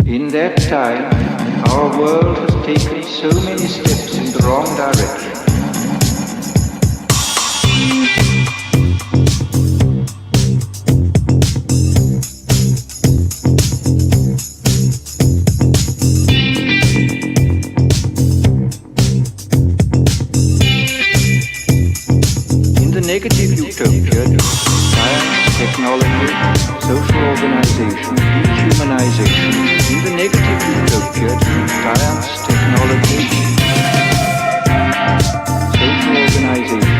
In that time, our world has taken so many steps in the wrong direction. In the negative utopia, science, technology, social organization, dehumanization. In the negative utopia, science, technology, social organization.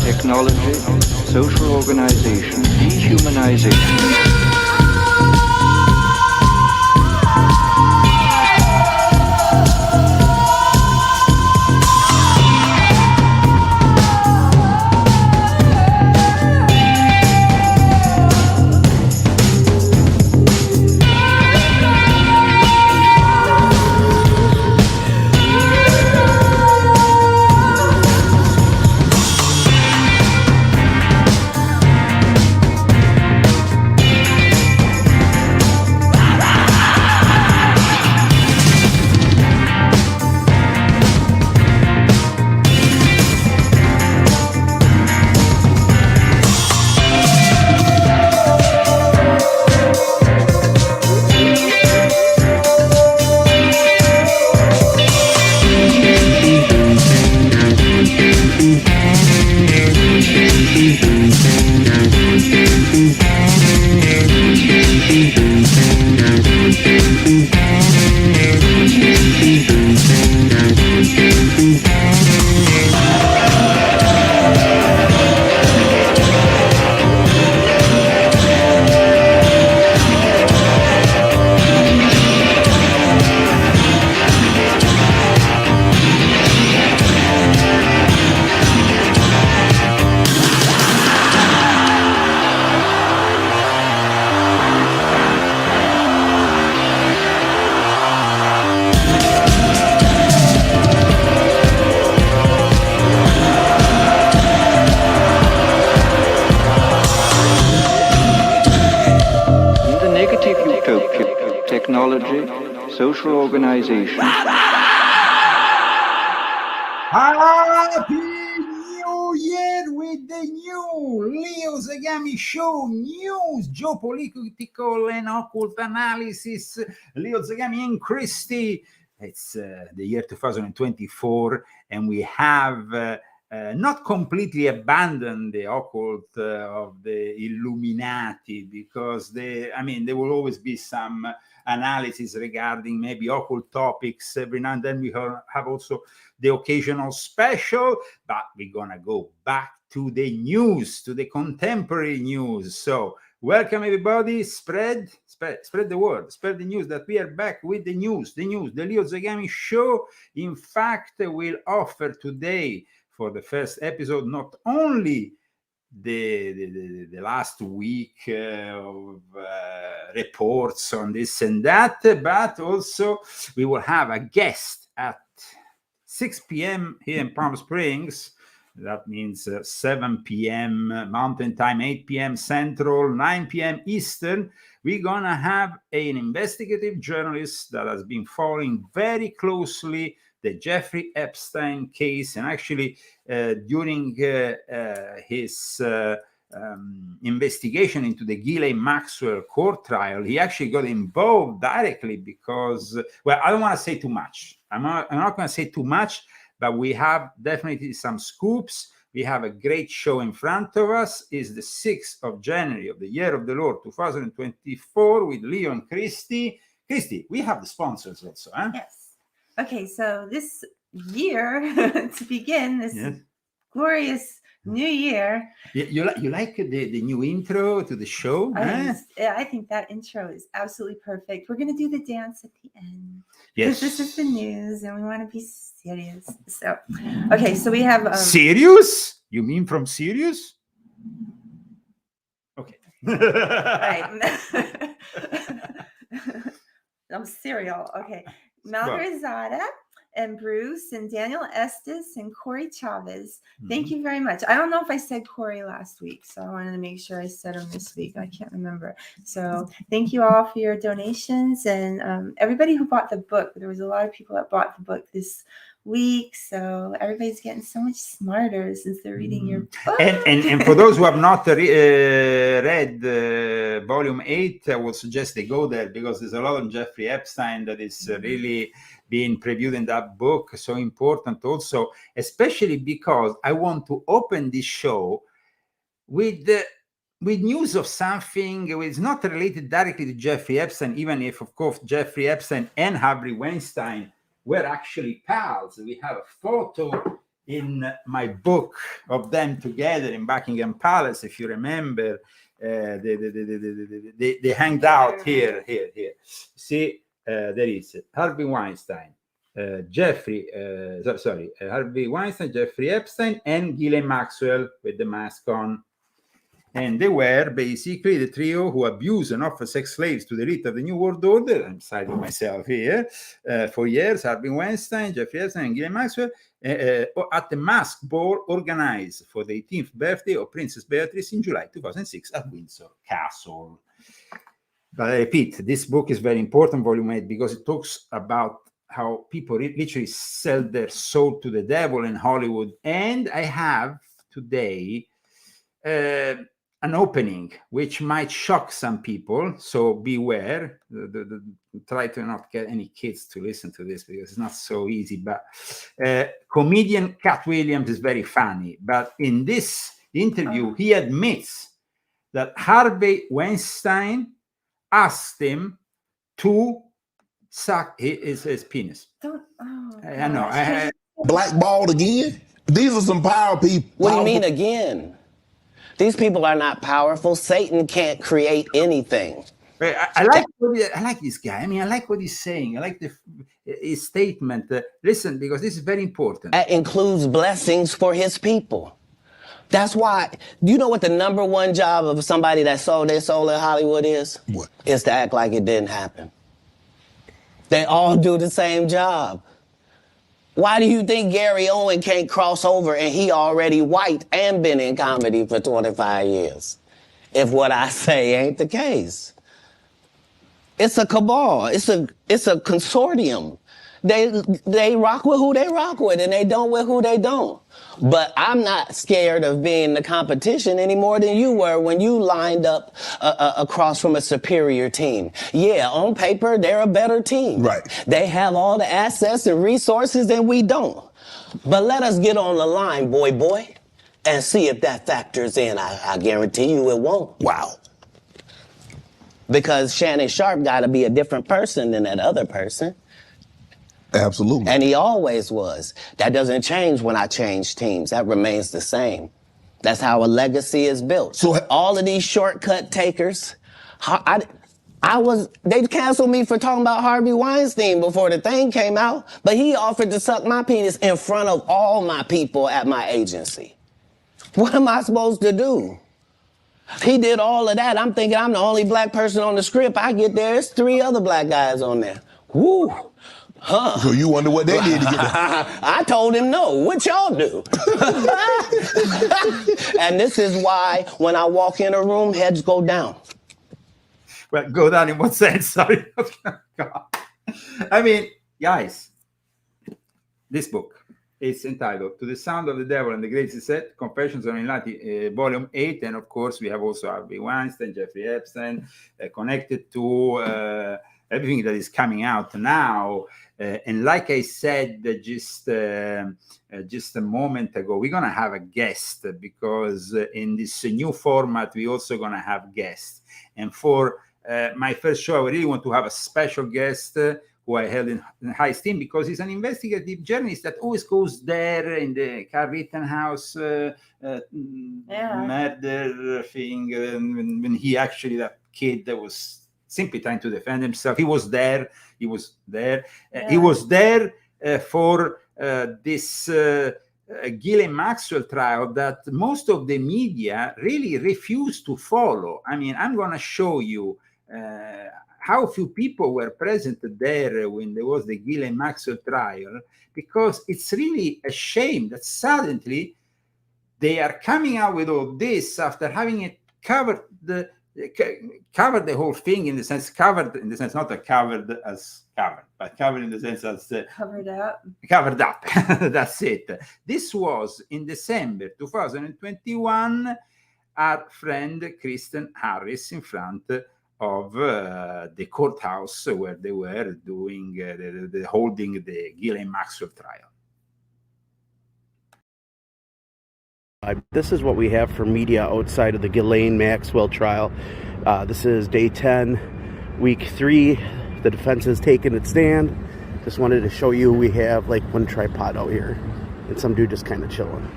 Technology, social organization, dehumanization. Technology, social organization. Happy New Year with the new Leo Zagami show, news, geopolitical and occult analysis. Leo Zagami and Christie. It's the year 2024, and we have not completely abandoned the occult of the Illuminati, because there will always be some analysis regarding maybe occult topics. Every now and then we have also the occasional special, but we're gonna go back to the news, to the contemporary news. So welcome everybody, spread the word, spread the news that we are back with the news. The Leo Zagami show, in fact, will offer today, for the first episode, not only the last week of reports on this and that, but also we will have a guest at 6 p.m. here in Palm Springs. That means 7 p.m. Mountain Time, 8 p.m. Central, 9 p.m. Eastern. We're gonna have an investigative journalist that has been following very closely the Jeffrey Epstein case, and actually during his investigation into the Ghislaine Maxwell court trial, he actually got involved directly because, well, I don't want to say too much. I'm not going to say too much, but we have definitely some scoops. We have a great show in front of us. It's the 6th of January of the year of the Lord 2024 with Leo and Christy. Christy, we have the sponsors also, huh? Yes. Okay, so this year, to begin this glorious new year. You like the new intro to the show? I think that intro is absolutely perfect. We're going to do the dance at the end. Yes. Because this is the news and we want to be serious. So, okay, so we have... Serious? You mean from Sirius? Okay. Right. I'm cereal. Okay. Malgarzada and Bruce and Daniel Estes and Corey Chavez. Thank you very much. I don't know if I said Corey last week, so I wanted to make sure I said him this week. I can't remember. So thank you all for your donations and everybody who bought the book. There was a lot of people that bought the book this week, so everybody's getting so much smarter since they're reading your book. And for those who have not read volume 8, I would suggest they go there because there's a lot on Jeffrey Epstein that is really being previewed in that book. So important also, especially because I want to open this show with news of something which is not related directly to Jeffrey Epstein, even if, of course, Jeffrey Epstein and Harvey Weinstein were actually pals. We have a photo in my book of them together in Buckingham Palace, if you remember. They hanged out here. See, there is Harvey Weinstein, Harvey Weinstein, Jeffrey Epstein, and Ghislaine Maxwell with the mask on. And they were basically the trio who abused and offered sex slaves to the elite of the New World Order. I'm citing myself here. For years, Harvey Weinstein, Jeffrey Epstein, and Ghislaine Maxwell at the mask ball organized for the 18th birthday of Princess Beatrice in July 2006 at Windsor Castle. But I repeat, this book is very important, volume 8, because it talks about how people literally sell their soul to the devil in Hollywood. And I have today an opening which might shock some people, so beware. Try to not get any kids to listen to this because it's not so easy. But comedian Cat Williams is very funny. But in this interview, he admits that Harvey Weinstein asked him to suck his penis. I know. Blackballed again? These are some power people. What do you mean again? These people are not powerful. Satan can't create anything. I like this guy. I mean, I like what he's saying. I like his statement. Listen, because this is very important. That includes blessings for his people. That's why, you know what the number one job of somebody that sold their soul in Hollywood is? What? Is to act like it didn't happen. They all do the same job. Why do you think Gary Owen can't cross over and he already white and been in comedy for 25 years? If what I say ain't the case. It's a cabal. It's a consortium. They rock with who they rock with and they don't with who they don't. But I'm not scared of being the competition any more than you were when you lined up across from a superior team. Yeah, on paper, they're a better team. Right. They have all the assets and resources and we don't. But let us get on the line, boy, and see if that factors in. I guarantee you it won't. Wow. Because Shannon Sharp got to be a different person than that other person. Absolutely. And he always was. That doesn't change when I change teams. That remains the same. That's how a legacy is built. So all of these shortcut takers, they canceled me for talking about Harvey Weinstein before the thing came out, but he offered to suck my penis in front of all my people at my agency. What am I supposed to do? He did all of that. I'm thinking I'm the only black person on the script. I get there, there's 3 other black guys on there. Woo. Huh. So you wonder what they did to get there? I told him no. What y'all do? And this is why when I walk in a room, heads go down. Well, go down in what sense? Sorry. I mean, guys, this book is entitled To the Sound of the Devil and the Great Reset, Confessions on Illuminati, Volume 8. And of course, we have also Harvey Weinstein, Jeffrey Epstein, connected to everything that is coming out now. And like I said just a moment ago, we're going to have a guest, because in this new format, we're also going to have guests. And for my first show, I really want to have a special guest who I held in high esteem, because he's an investigative journalist that always goes there in the Carl Rittenhouse murder thing. When he actually, that kid that was simply trying to defend himself, he was there. He was there. He was there for this Ghislaine Maxwell trial that most of the media really refused to follow. I mean, I'm going to show you how few people were present there when there was the Ghislaine Maxwell trial, because it's really a shame that suddenly they are coming out with all this after having it covered the whole thing, in the sense covered in the sense not covered as covered, but covered in the sense as covered up. Covered up. That's it. This was in December 2021. Our friend Kristen Harris in front of the courthouse where they were doing the holding the Ghislaine Maxwell trial. This is what we have for media outside of the Ghislaine Maxwell trial. This is day 10, week 3. The defense has taken its stand. Just wanted to show you, we have like one tripod out here and some dude just kind of chilling.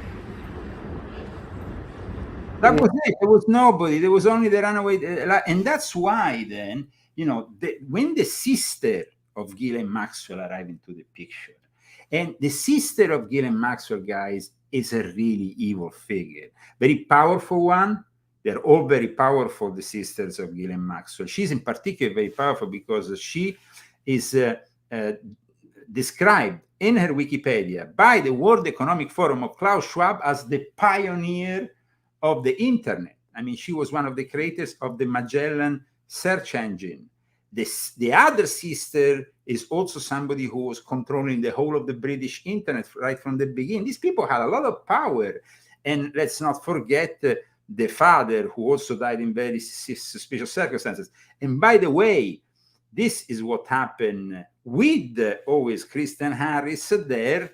That was it. There was nobody. There was only the runaway. And that's why then, when the sister of Ghislaine Maxwell arrived into the picture, and the sister of Ghislaine Maxwell, guys, is a really evil figure. Very powerful one. They're all very powerful, the sisters of Ghislaine Maxwell. She's in particular very powerful because she is described in her Wikipedia by the World Economic Forum of Klaus Schwab as the pioneer of the internet. I mean, she was one of the creators of the Magellan search engine. The other sister is also somebody who was controlling the whole of the British internet right from the beginning. These people had a lot of power. And let's not forget the father, who also died in very suspicious circumstances. And by the way, this is what happened with always Kristen Harris there,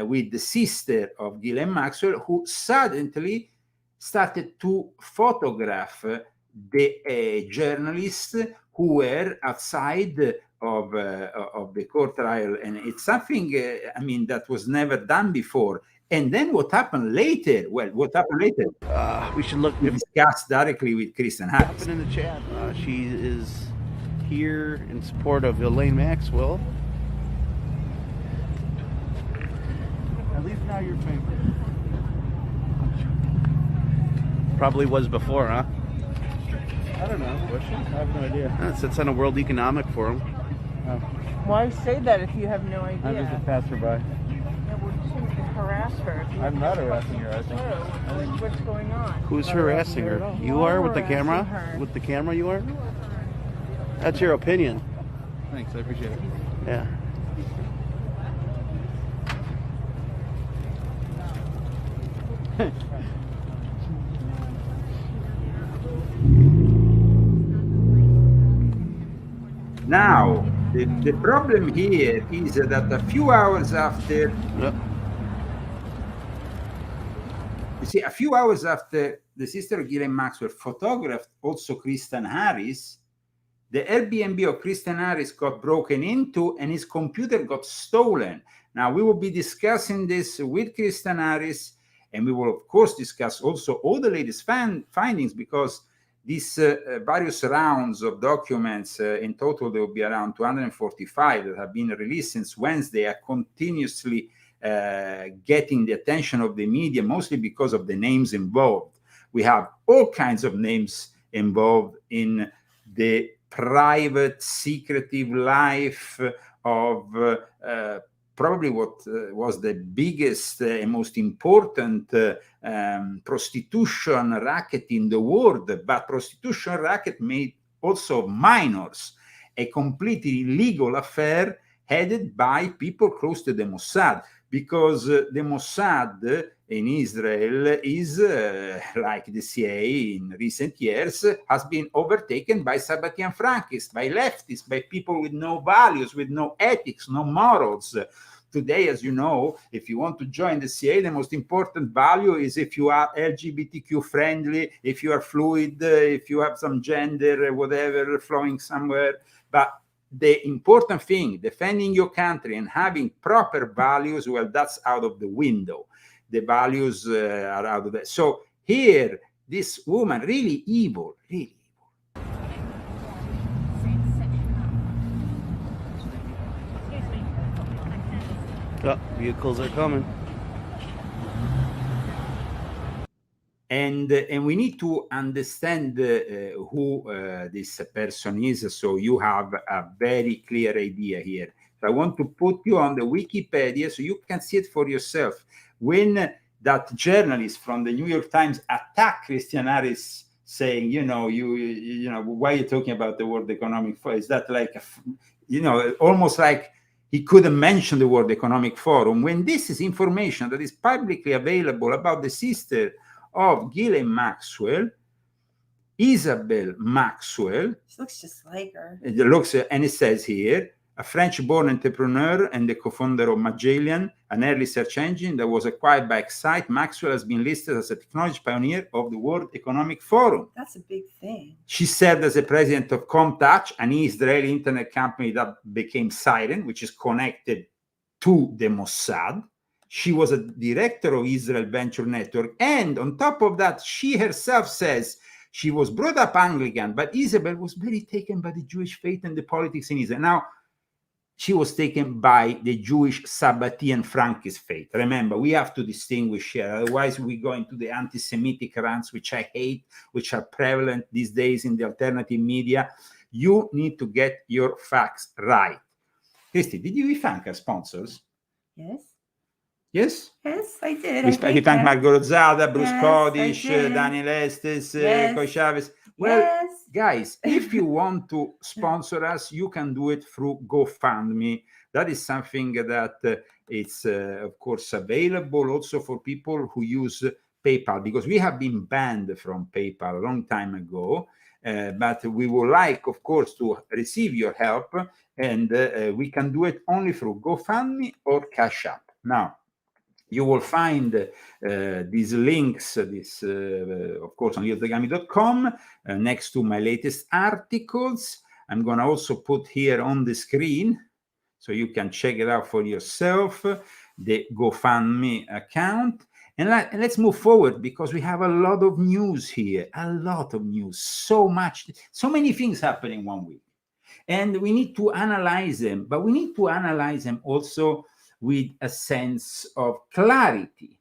with the sister of Ghislaine Maxwell, who suddenly started to photograph the journalists who were outside of the court trial. And it's something, that was never done before. And then what happened later? Well, what happened later? We should look. We discussed directly with Kristen Harris. Happened in the chat. She is here in support of Ghislaine Maxwell. At least now you're famous. Probably was before, huh? I don't know. Was she? I have no idea. It's on a World Economic Forum. Why say that if you have no idea? I'm just a passerby. Yeah, well, you shouldn't harass her. I'm not harassing her. I think. What's going on? Who's harassing her? You are with the camera? With the camera you are? That's your opinion. Thanks, I appreciate it. Yeah. Now, the problem here is that a few hours after, a few hours after the sister of Ghislaine Maxwell photographed also Kristen Harris, the Airbnb of Kristen Harris got broken into and his computer got stolen. Now, we will be discussing this with Kristen Harris, and we will, of course, discuss also all the latest findings, because these various rounds of documents, in total, there will be around 245 that have been released since Wednesday, are continuously getting the attention of the media, mostly because of the names involved. We have all kinds of names involved in the private, secretive life of probably what was the biggest and most important prostitution racket in the world, but prostitution racket made also minors, a completely illegal affair headed by people close to the Mossad. because the Mossad in Israel is, like the CIA in recent years, has been overtaken by Sabbatian Frankists, by leftists, by people with no values, with no ethics, no morals. Today, as you know, if you want to join the CIA, the most important value is if you are LGBTQ friendly, if you are fluid, if you have some gender, whatever, flowing somewhere. But the important thing, defending your country and having proper values, well, that's out of the window. The values are out of that. So here, this woman, really evil, really evil. Oh, vehicles are coming. And we need to understand who this person is, so you have a very clear idea here. So I want to put you on the Wikipedia so you can see it for yourself. When that journalist from the New York Times attacked Christian Harris, saying, you know, why are you talking about the World Economic Forum? Is that like, almost like he couldn't mention the World Economic Forum, when this is information that is publicly available about the sister of Ghislaine Maxwell, Isabel Maxwell. She looks just like her. It looks, and it says here, a French-born entrepreneur and the co-founder of Magellan, an early search engine that was acquired by Excite. Maxwell has been listed as a technology pioneer of the World Economic Forum. That's a big thing. She served as the president of Comtouch, an Israeli internet company that became Siren, which is connected to the Mossad. She was a director of Israel Venture Network. And on top of that, she herself says she was brought up Anglican, but Isabel was very taken by the Jewish faith and the politics in Israel. Now, she was taken by the Jewish Sabbatian Frankist faith. Remember, we have to distinguish here. Otherwise, we go into the anti-Semitic rants, which I hate, which are prevalent these days in the alternative media. You need to get your facts right. Christy, did you thank our sponsors? Yes. Yes? Yes, I did. We thank Margot Rozzada, Bruce Yes, Kodish, I did. Daniel Estes, Yes. Coy Chavez. Well, Yes. guys, if you want to sponsor us, you can do it through GoFundMe. That is something that it's, of course, available also for people who use PayPal, because we have been banned from PayPal a long time ago. But we would like, of course, to receive your help, and we can do it only through GoFundMe or Cash App. Now, you will find these links, of course, on ZAGAMI.com, next to my latest articles. I'm going to also put here on the screen, so you can check it out for yourself, the GoFundMe account. And let's move forward, because we have a lot of news here, a lot of news, so many things happen in 1 week. And we need to analyze them, but we need to analyze them also with a sense of clarity.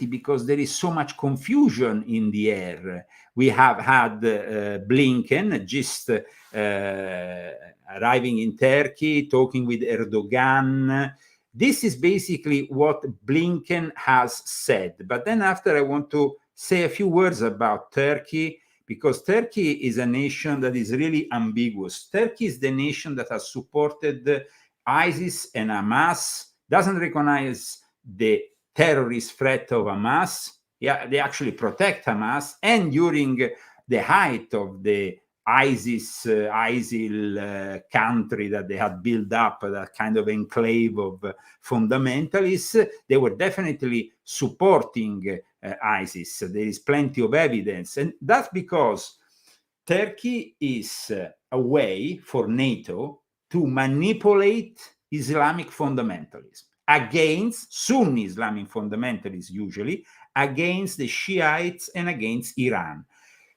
Because there is so much confusion in the air. We have had Blinken just arriving in Turkey, talking with Erdogan. This is basically what Blinken has said. But then after, I want to say a few words about Turkey, because Turkey is a nation that is really ambiguous. Turkey is the nation that has supported ISIS and Hamas, doesn't recognize the terrorist threat of Hamas. Yeah, they actually protect Hamas. And during the height of the ISIL country that they had built up, that kind of enclave of fundamentalists, they were definitely supporting ISIS. There is plenty of evidence. And that's because Turkey is a way for NATO to manipulate Islamic fundamentalism against Sunni Islamic fundamentalists, usually, against the Shiites and against Iran.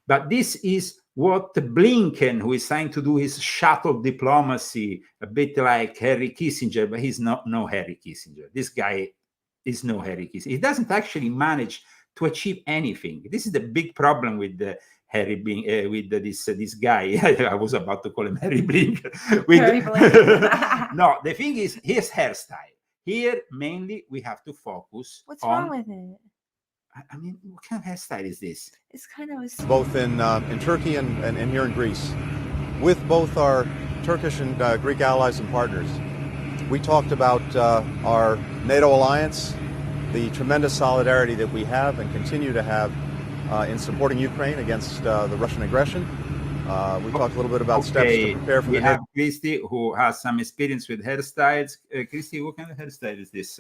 But this is what Blinken, who is trying to do his shuttle diplomacy, a bit like Harry Kissinger, but he's no Harry Kissinger. This guy is no Harry Kissinger. He doesn't actually manage to achieve anything. This is the big problem with the this guy. I was about to call him Harry Blinken. No, the thing is his hairstyle. Here, mainly, we have to focus What's on... wrong with it? I mean, what kind of hairstyle is this? It's kind of both in Turkey and here in Greece, with both our Turkish and Greek allies and partners. We talked about our NATO alliance, the tremendous solidarity that we have and continue to have in supporting Ukraine against the Russian aggression. We talked a little bit about steps to prepare for we the have Christy, who has some experience with hairstyles. Christy, what kind of hairstyle is this?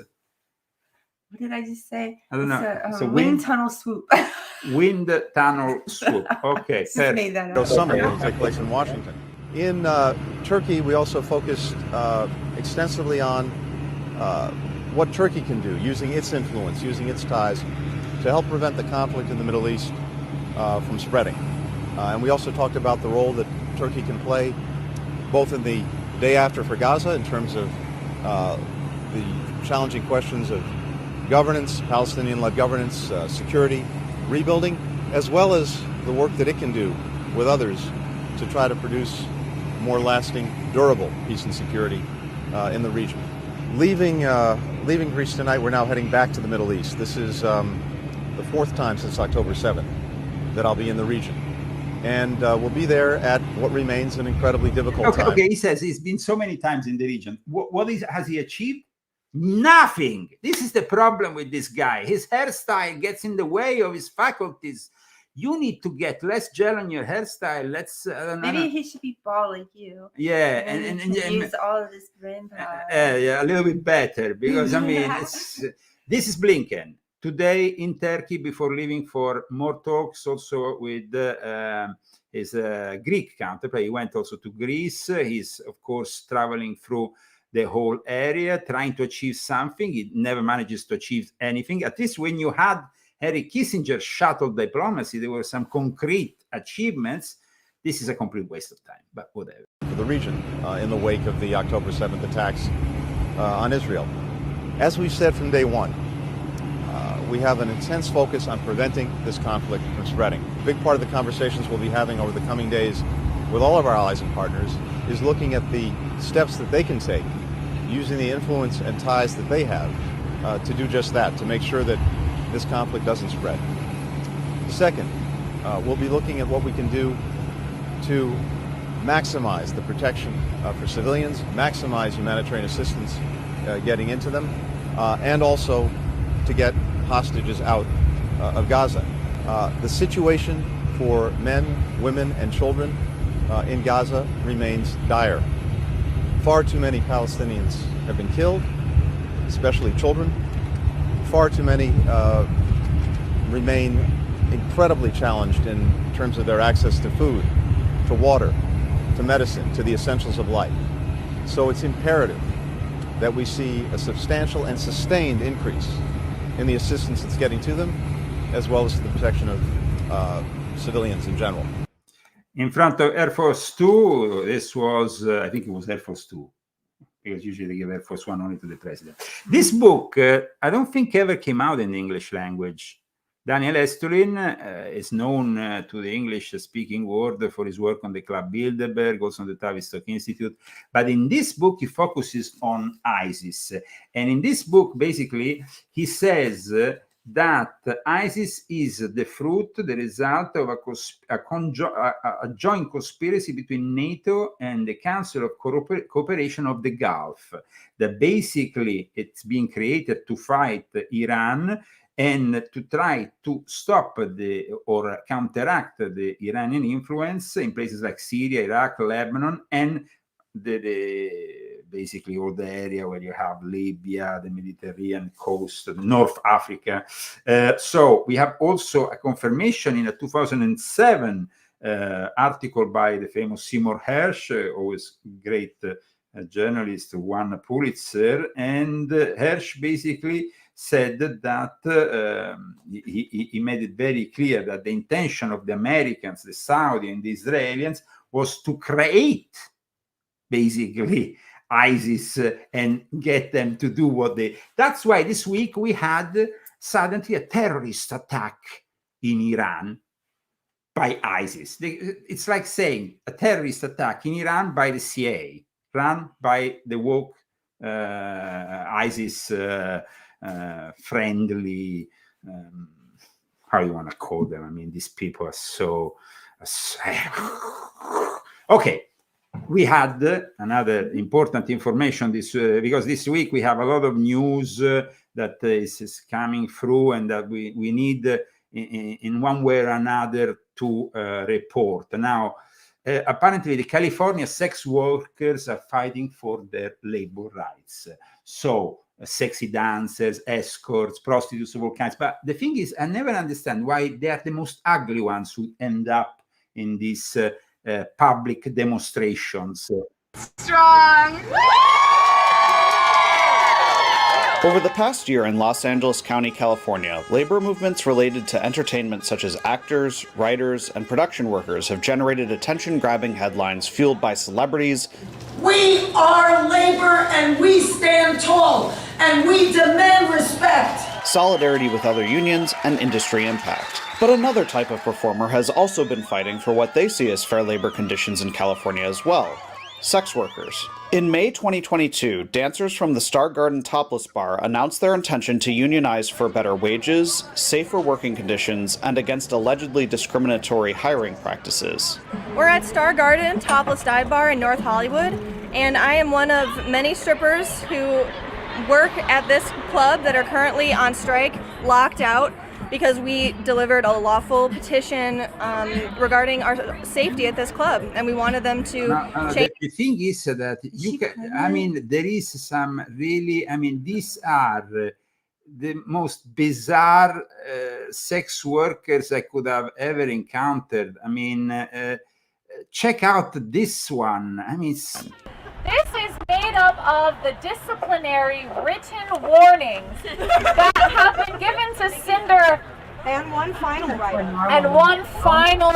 What did I just say? I don't know. It's It's a a wind tunnel swoop. Wind tunnel swoop. Okay, Just made that up. summit that will take place in Washington. In Turkey, we also focused extensively on what Turkey can do, using its influence, using its ties, to help prevent the conflict in the Middle East from spreading. And we also talked about the role that Turkey can play both in the day after for Gaza in terms of the challenging questions of governance, Palestinian-led governance, security, rebuilding, as well as the work that it can do with others to try to produce more lasting, durable peace and security in the region. Leaving Greece tonight, we're now heading back to the Middle East. This is the fourth time since October 7th that I'll be in the region. And we'll be there at what remains an incredibly difficult time. Okay, he says he's been so many times in the region. Has he achieved? Nothing. This is the problem with this guy. His hairstyle gets in the way of his faculties. You need to get less gel on your hairstyle. Maybe he should be bald like you. Yeah, and use all of this brain power. Yeah, a little bit better, because I mean, this is Blinken today in Turkey before leaving for more talks also with his Greek counterpart. He went also to Greece. He's of course traveling through the whole area, trying to achieve something. He never manages to achieve anything. At least when you had Henry Kissinger's shuttle diplomacy, there were some concrete achievements. This is a complete waste of time, but whatever. For the region in the wake of the October 7th attacks on Israel. As we've said from day one, we have an intense focus on preventing this conflict from spreading. A big part of the conversations we'll be having over the coming days with all of our allies and partners is looking at the steps that they can take, using the influence and ties that they have to do just that, to make sure that this conflict doesn't spread. Second, we'll be looking at what we can do to maximize the protection for civilians, maximize humanitarian assistance getting into them, and also to get hostages out of Gaza. The situation for men, women, and children in Gaza remains dire. Far too many Palestinians have been killed, especially children. Far too many remain incredibly challenged in terms of their access to food, to water, to medicine, to the essentials of life. So it's imperative that we see a substantial and sustained increase in the assistance that's getting to them, as well as the protection of civilians in general. In front of Air Force 2, this was, I think it was Air Force 2, because usually they give Air Force 1 only to the president. This book, I don't think ever came out in the English language. Daniel Estulin is known to the English-speaking world for his work on the Club Bilderberg, also on the Tavistock Institute. But in this book, he focuses on ISIS. And in this book, basically, he says that ISIS is the fruit, the result of a joint conspiracy between NATO and the Council of Cooperation of the Gulf. That basically it's being created to fight Iran and to try to stop or counteract the Iranian influence in places like Syria, Iraq, Lebanon, and basically all the area where you have Libya, the Mediterranean coast, North Africa. So we have also a confirmation in a 2007 article by the famous Seymour Hersh, always great journalist, won a Pulitzer, and Hersh basically said that he made it very clear that the intention of the Americans, the Saudi and the Israelis was to create basically ISIS and get them to do what they... That's why this week we had suddenly a terrorist attack in Iran by ISIS. It's like saying a terrorist attack in Iran by the CIA, run by the woke ISIS friendly, how you want to call them? I mean, these people are so... Okay. we had another important information this because this week we have a lot of news that is coming through and that we need in one way or another to report. Now, apparently the California sex workers are fighting for their labor rights. So sexy dancers, escorts, prostitutes of all kinds. But the thing is, I never understand why they are the most ugly ones who end up in these public demonstrations. Strong! Over the past year in Los Angeles County, California, labor movements related to entertainment such as actors, writers, and production workers have generated attention-grabbing headlines fueled by celebrities. We are labor and we stand tall and we demand respect. Solidarity with other unions and industry impact. But another type of performer has also been fighting for what they see as fair labor conditions in California as well. Sex workers. In May 2022, dancers from the Star Garden Topless Bar announced their intention to unionize for better wages, safer working conditions, and against allegedly discriminatory hiring practices. We're at Star Garden Topless Dive Bar in North Hollywood, and I am one of many strippers who work at this club that are currently on strike, locked out, because we delivered a lawful petition regarding our safety at this club, and we wanted them to change. The thing is that you can, I mean, there is some really, I mean, these are the most bizarre sex workers I could have ever encountered. I mean, check out this one. I mean, this is made up of the disciplinary written warnings that have been given to Cinder. And one final write-up. And one final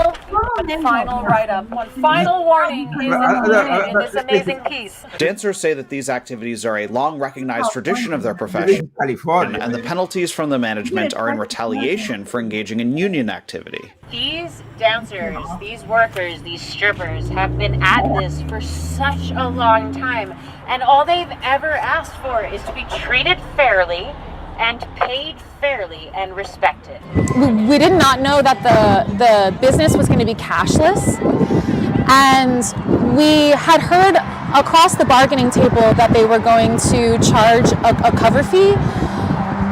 write-up. One final warning is included in this amazing piece. Dancers say that these activities are a long-recognized tradition of their profession, and the penalties from the management are in retaliation for engaging in union activity. These dancers, these workers, these strippers have been at this for such a long time, and all they've ever asked for is to be treated fairly and paid fairly and respected. We did not know that the business was going to be cashless, and we had heard across the bargaining table that they were going to charge a cover fee,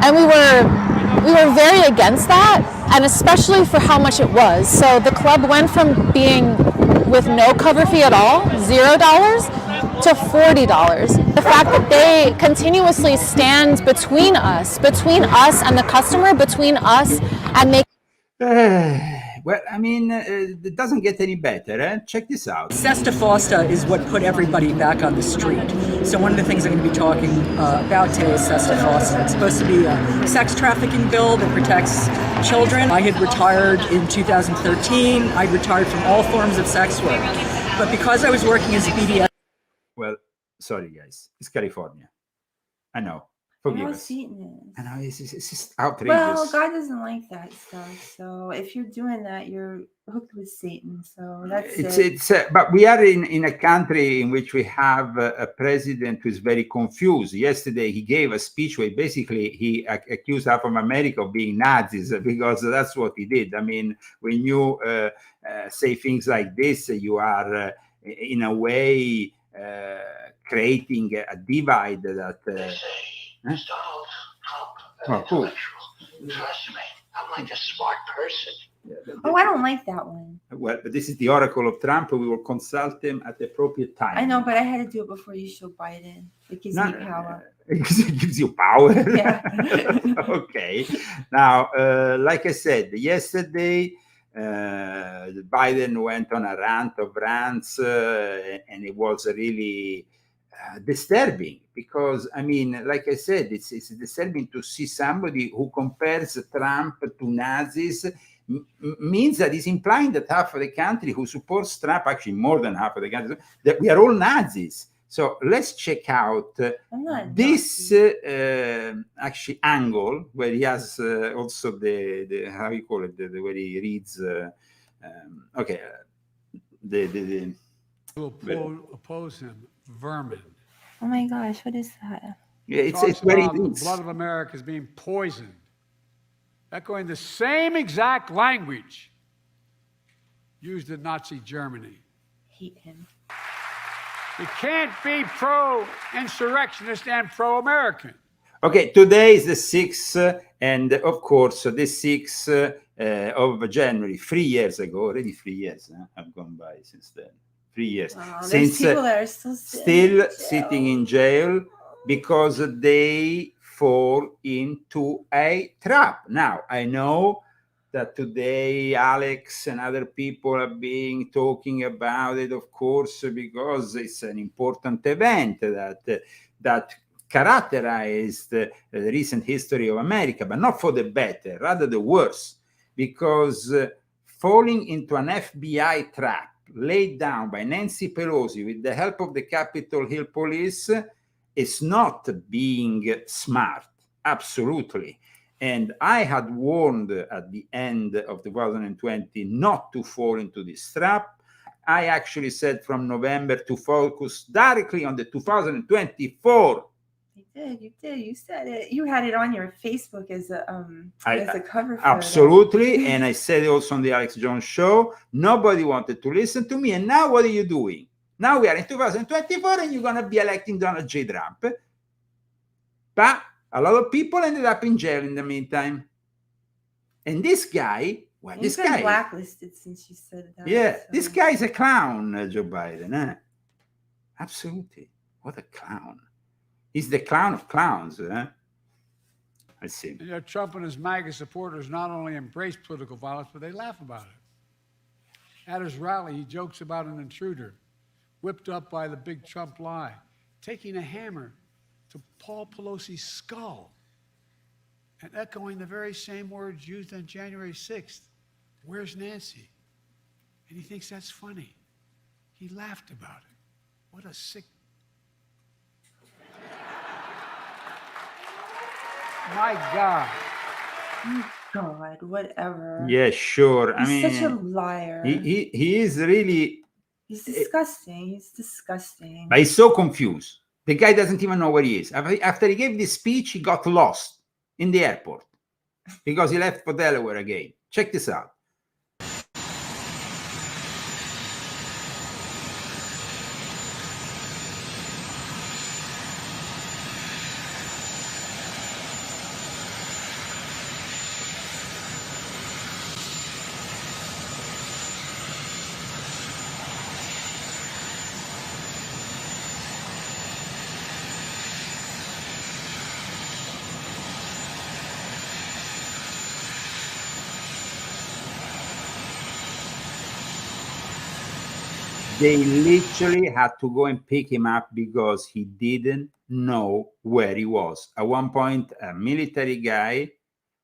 and we were very against that, and especially for how much it was. So the club went from being with no cover fee at all, $0, to $40. The fact that they continuously stand between us and the customer, between us and make. Well, I mean, it doesn't get any better. Eh? Check this out. Sesta Fosta is what put everybody back on the street. So one of the things I'm going to be talking about today is Sesta Fosta. It's supposed to be a sex trafficking bill that protects children. I had retired in 2013. I'd retired from all forms of sex work. But because I was working as a BDS... Well, sorry, guys. It's California. I know. Forgive us. Satan is. I know, it's just outrageous. Well, God doesn't like that stuff. So if you're doing that, you're hooked with Satan. So that's it. But we are in a country in which we have a president who is very confused. Yesterday, he gave a speech where basically he accused half of America of being Nazis, because that's what he did. I mean, when you say things like this, you are in a way creating a divide that... Donald Trump, cool. Trust me, I'm like a smart person. Oh, I don't like that one. Well, this is the Oracle of Trump. We will consult them at the appropriate time. I know, but I had to do it before you show Biden. It gives me power. It gives you power? Yeah. Okay. Now, like I said, yesterday, Biden went on a rant of rants, and it was really disturbing, because, I mean, like I said, it's disturbing to see somebody who compares Trump to Nazis. Means that he's implying that half of the country who supports Trump, actually more than half of the country, that we are all Nazis. So let's check out this actually angle where he has also the how you call it, the where he reads. Okay, the oppose him, vermin. Oh my gosh, what is that? Yeah, it's very the blood of America is being poisoned, echoing the same exact language used in Nazi Germany. Hate him. You can't be pro-insurrectionist and pro-American. Okay, today is the 6th, and of course, the 6th of January, 3 years ago, already 3 years have gone by since then. 3 years. Wow, Since there's people that are still sitting in jail because they fall into a trap. Now, I know that today Alex and other people are talking about it, of course, because it's an important event that characterized the recent history of America, but not for the better, rather the worse, because falling into an FBI trap laid down by Nancy Pelosi with the help of the Capitol Hill police is not being smart, absolutely. And I had warned at the end of 2020 not to fall into this trap. I actually said from November to focus directly on the 2024. You did. You said it. You had it on your Facebook as a cover photo. Absolutely. And I said it also on the Alex Jones show. Nobody wanted to listen to me. And now what are you doing? Now we are in 2024 and you're going to be electing Donald J. Trump. But a lot of people ended up in jail in the meantime. And this guy, well, He's been blacklisted since you said that. Yeah, so. This guy is a clown, Joe Biden. Absolutely. What a clown. He's the clown of clowns. I see. You know, Trump and his MAGA supporters not only embrace political violence, but they laugh about it. At his rally, he jokes about an intruder whipped up by the big Trump lie, taking a hammer to Paul Pelosi's skull and echoing the very same words used on January 6th. Where's Nancy? And he thinks that's funny. He laughed about it. What a sick... My God. God, whatever. Yeah, sure. He's such a liar. He is really... He's disgusting. He's disgusting. But he's so confused. The guy doesn't even know where he is. After he gave this speech, he got lost in the airport because he left for Delaware again. Check this out. They literally had to go and pick him up because he didn't know where he was. At one point, a military guy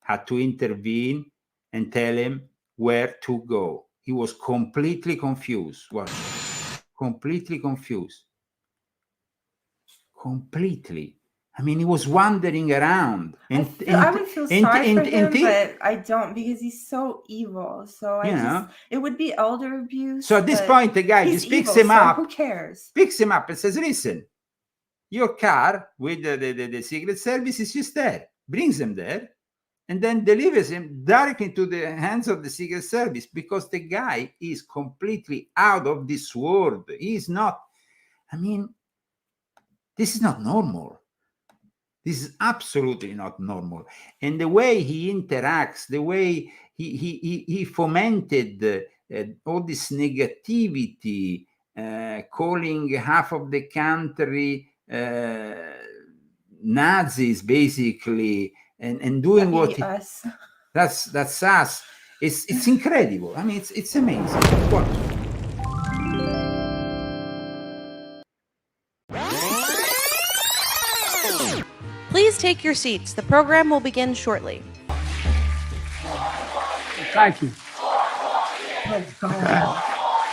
had to intervene and tell him where to go. He was completely confused. Watch. Completely confused. Completely. I mean, he was wandering around. I would feel sorry for him, but I don't because he's so evil. So it would be elder abuse. So at this point, the guy just picks him up. Who cares? Picks him up and says, listen, your car with the Secret Service is just there. Brings him there and then delivers him directly into the hands of the Secret Service because the guy is completely out of this world. He's not, I mean, this is not normal. This is absolutely not normal. And the way he interacts, the way he fomented all this negativity, calling half of the country Nazis, basically, and doing what that's us. It's incredible. I mean, it's amazing. Watch. Please take your seats. The program will begin shortly. Thank you.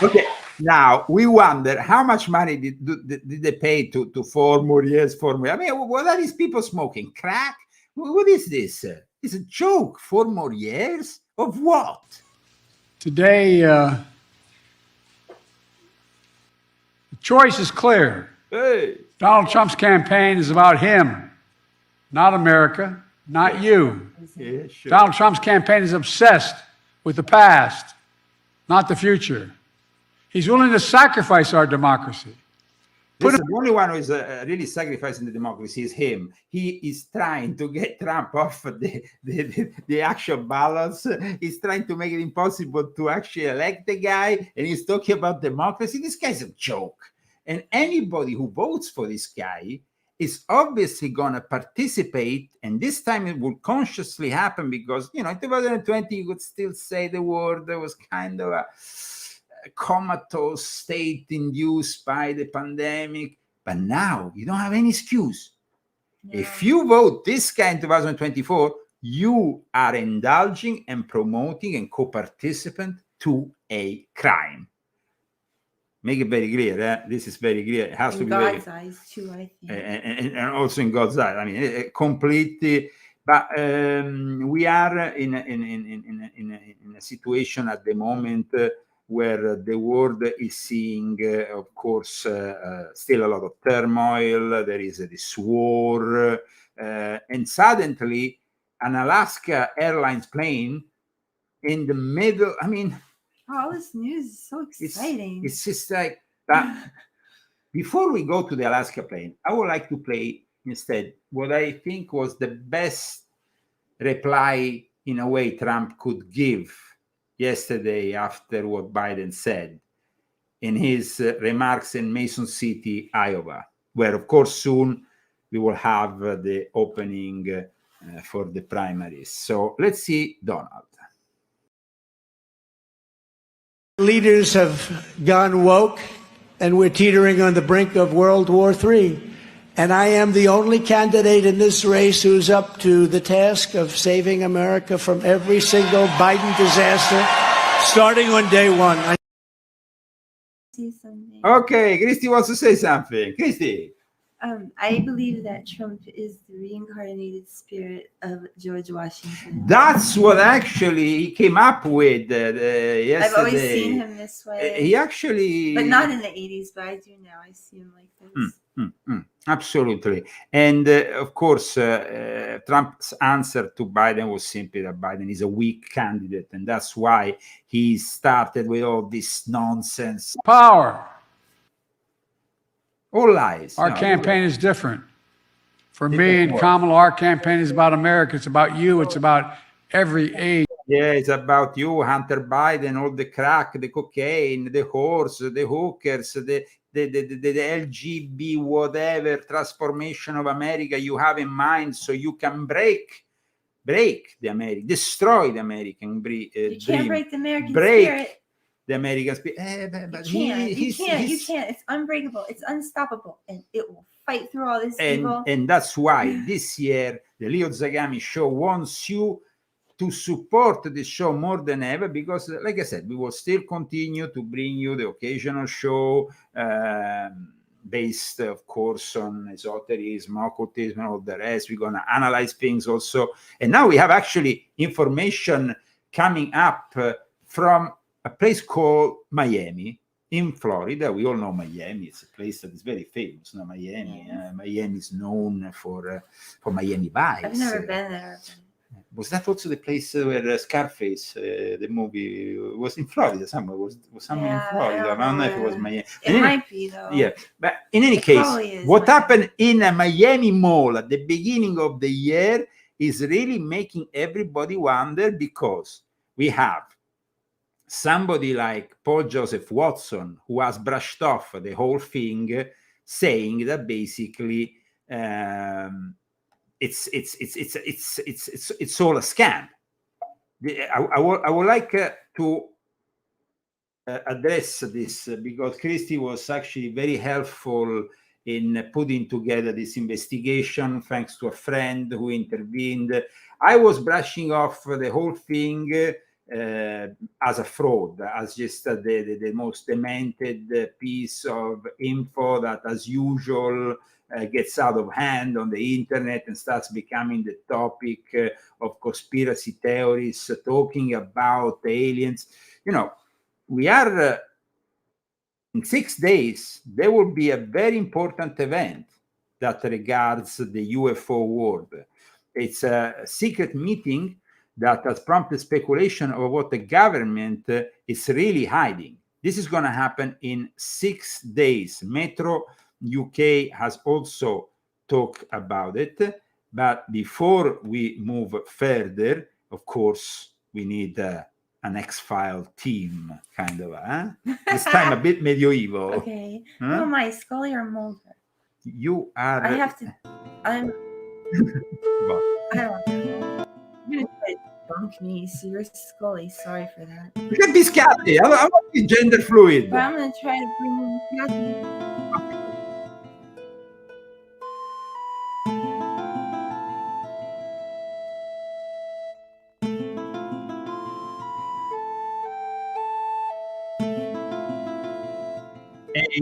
Okay, now we wonder how much money did they pay to 4 more years, 4 more. I mean, what are these people smoking? Crack? What is this? It's a joke. 4 more years? Of what? Today, the choice is clear. Hey. Donald Trump's campaign is about him. Not America, not you. Yeah, sure. Donald Trump's campaign is obsessed with the past, not the future. He's willing to sacrifice our democracy. Listen, the only one who is really sacrificing the democracy is him. He is trying to get Trump off the actual ballots. He's trying to make it impossible to actually elect the guy, and he's talking about democracy. This guy's a joke. And anybody who votes for this guy is obviously going to participate, and this time it will consciously happen because, in 2020, you could still say the word. There was kind of a comatose state induced by the pandemic, but now you don't have any excuse. Yeah. If you vote this guy in 2024, you are indulging and promoting and co-participant to a crime. Make it very clear. This is very clear. It has to be God's eyes too, I think, and also in God's eyes. I mean, completely. But we are in a situation at the moment where the world is seeing, of course, still a lot of turmoil. There is this war, and suddenly an Alaska Airlines plane in the middle. I mean, all this news is so exciting. It's just like that. Before we go to the Alaska plane, I would like to play instead what I think was the best reply, in a way, Trump could give yesterday after what Biden said in his remarks in Mason City, Iowa, where, of course, soon we will have the opening for the primaries. So let's see Donald. Leaders have gone woke, and we're teetering on the brink of World War III. And I am the only candidate in this race who's up to the task of saving America from every single Biden disaster, starting on day one. Okay, Christy wants to say something. Christy. I believe that Trump is the reincarnated spirit of George Washington. That's what actually he came up with yesterday. I've always seen him this way. He actually... But not in the 80s, but I do now. I see him like this. Absolutely. And of course, Trump's answer to Biden was simply that Biden is a weak candidate. And that's why he started with all this nonsense. Power. All lies. Our campaign is different. For me and Kamala, our campaign is about America. It's about you. It's about every age. Yeah, it's about you, Hunter Biden, all the crack, the cocaine, the horse, the hookers, the LGB, whatever transformation of America you have in mind, so you can break the American, destroy the American dream. You can't break the American spirit. The American spirit. But you can't. It's unbreakable. It's unstoppable, and it will fight through all this evil. And that's why this year the Leo Zagami show wants you to support this show more than ever, because, like I said, we will still continue to bring you the occasional show based, of course, on esotericism, occultism, and all the rest. We're going to analyze things also. And now we have actually information coming up from a place called Miami in Florida. We all know Miami. It's a place that is very famous. Now, Miami. Yes. Miami is known for Miami Vice. I've never been there. Was that also the place where Scarface, the movie, was in Florida somewhere? Was somewhere in Florida? I don't know if it was Miami. It might be, though. Yeah, but in any case, what happened in a Miami mall at the beginning of the year is really making everybody wonder, because we have somebody like Paul Joseph Watson, who has brushed off the whole thing, saying that basically it's all a scam. I would like to address this, because Christy was actually very helpful in putting together this investigation, thanks to a friend who intervened. I was brushing off the whole thing as a fraud, as just the most demented piece of info that, as usual, gets out of hand on the internet and starts becoming the topic of conspiracy theories, talking about aliens. We are in 6 days, there will be a very important event that regards the UFO world. It's a secret meeting that has prompted speculation of what the government is really hiding. This is going to happen in 6 days. Metro UK has also talked about it. But before we move further, of course, we need an X-File team, kind of. This time a bit medieval. Okay. Who am I, Scully or Mulder? You are... I have to... I'm... I don't know. You're going to dunk me, so you're Scully. Sorry for that. You can be Scotty. I want to be gender fluid. But I'm going to try to bring in Scotty. A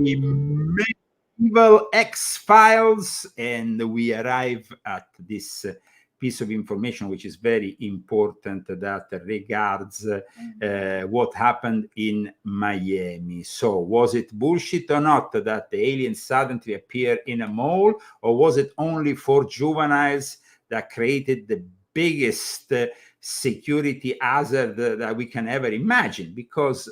medieval X-Files, and we arrive at this piece of information which is very important, that regards what happened in Miami. So was it bullshit or not that the aliens suddenly appeared in a mall, or was it only for juveniles that created the biggest security hazard that we can ever imagine? Because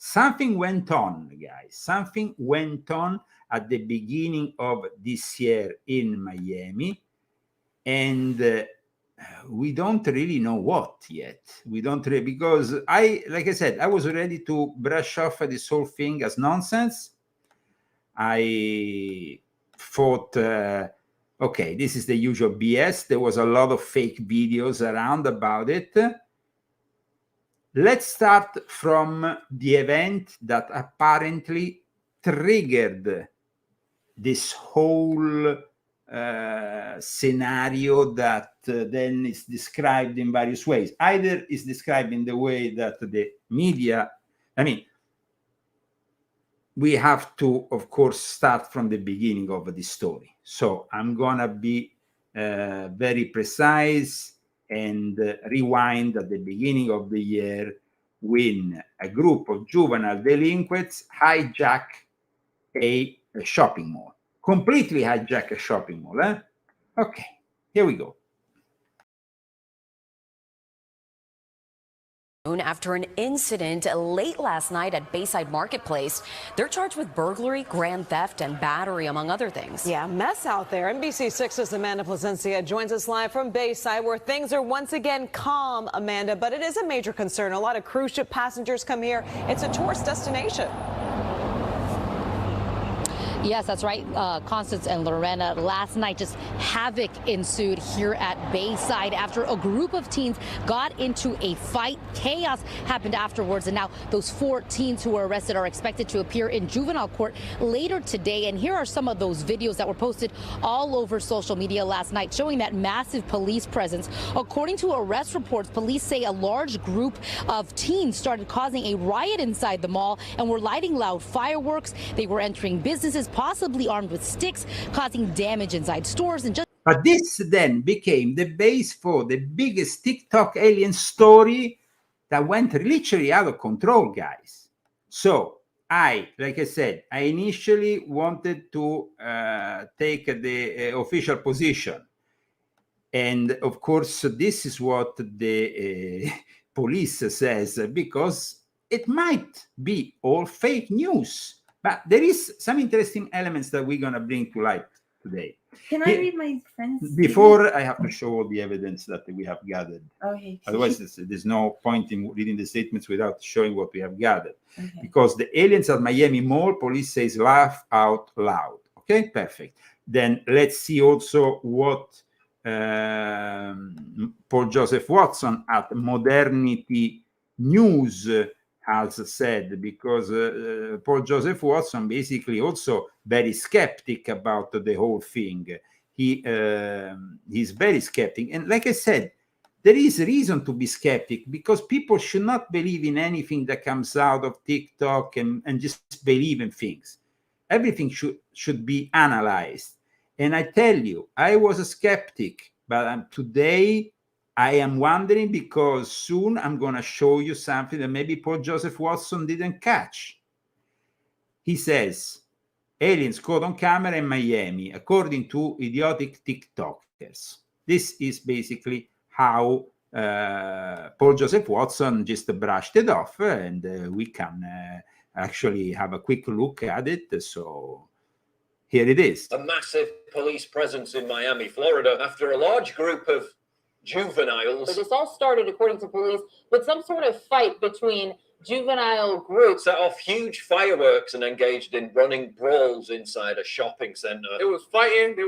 something went on, guys. Something went on at the beginning of this year in Miami, and we don't really know what yet. We don't really, because like I said, I was ready to brush off this whole thing as nonsense. I thought, okay, this is the usual BS. There was a lot of fake videos around about it. Let's start from the event that apparently triggered this whole scenario that then is described in various ways. Either is described in the way that the media, I mean, we have to, of course, start from the beginning of the story. So I'm gonna be very precise and rewind at the beginning of the year, when a group of juvenile delinquents hijack a shopping mall. Completely hijack a shopping mall. Okay, here we go. After an incident late last night at Bayside Marketplace, they're charged with burglary, grand theft, and battery, among other things. Yeah, mess out there. NBC6's Amanda Placencia joins us live from Bayside, where things are once again calm, Amanda, but it is a major concern. A lot of cruise ship passengers come here. It's a tourist destination. Yes, that's right, Constance and Lorena. Last night, just havoc ensued here at Bayside after a group of teens got into a fight. Chaos happened afterwards, and now those 4 teens who were arrested are expected to appear in juvenile court later today. And here are some of those videos that were posted all over social media last night, showing that massive police presence. According to arrest reports, police say a large group of teens started causing a riot inside the mall and were lighting loud fireworks. They were entering businesses, possibly armed with sticks, causing damage inside stores. And just But this then became the base for the biggest TikTok alien story that went literally out of control, guys. So like I said, I initially wanted to take the official position. And of course, this is what the police says, because it might be all fake news. But there is some interesting elements that we're going to bring to light today. Can I read my friend's Before statement? I have to show all the evidence that we have gathered. Okay. Otherwise, there's no point in reading the statements without showing what we have gathered. Okay. Because the aliens at Miami Mall, police says laugh out loud. Okay, perfect. Then let's see also what Paul Joseph Watson at Modernity News has said, because Paul Joseph Watson basically also very skeptic about the whole thing. He's very skeptic, and like I said, there is reason to be skeptic, because people should not believe in anything that comes out of TikTok and just believe in things. Everything should be analyzed. And I tell you, I was a skeptic, but today I am wondering, because soon I'm going to show you something that maybe Paul Joseph Watson didn't catch. He says, aliens caught on camera in Miami, according to idiotic TikTokers. This is basically how Paul Joseph Watson just brushed it off, and we can actually have a quick look at it. So Here it is. A massive police presence in Miami, Florida, after a large group of juveniles. So this all started, according to police, with some sort of fight between juvenile groups. Set off huge fireworks and engaged in running brawls inside a shopping center. They was fighting, and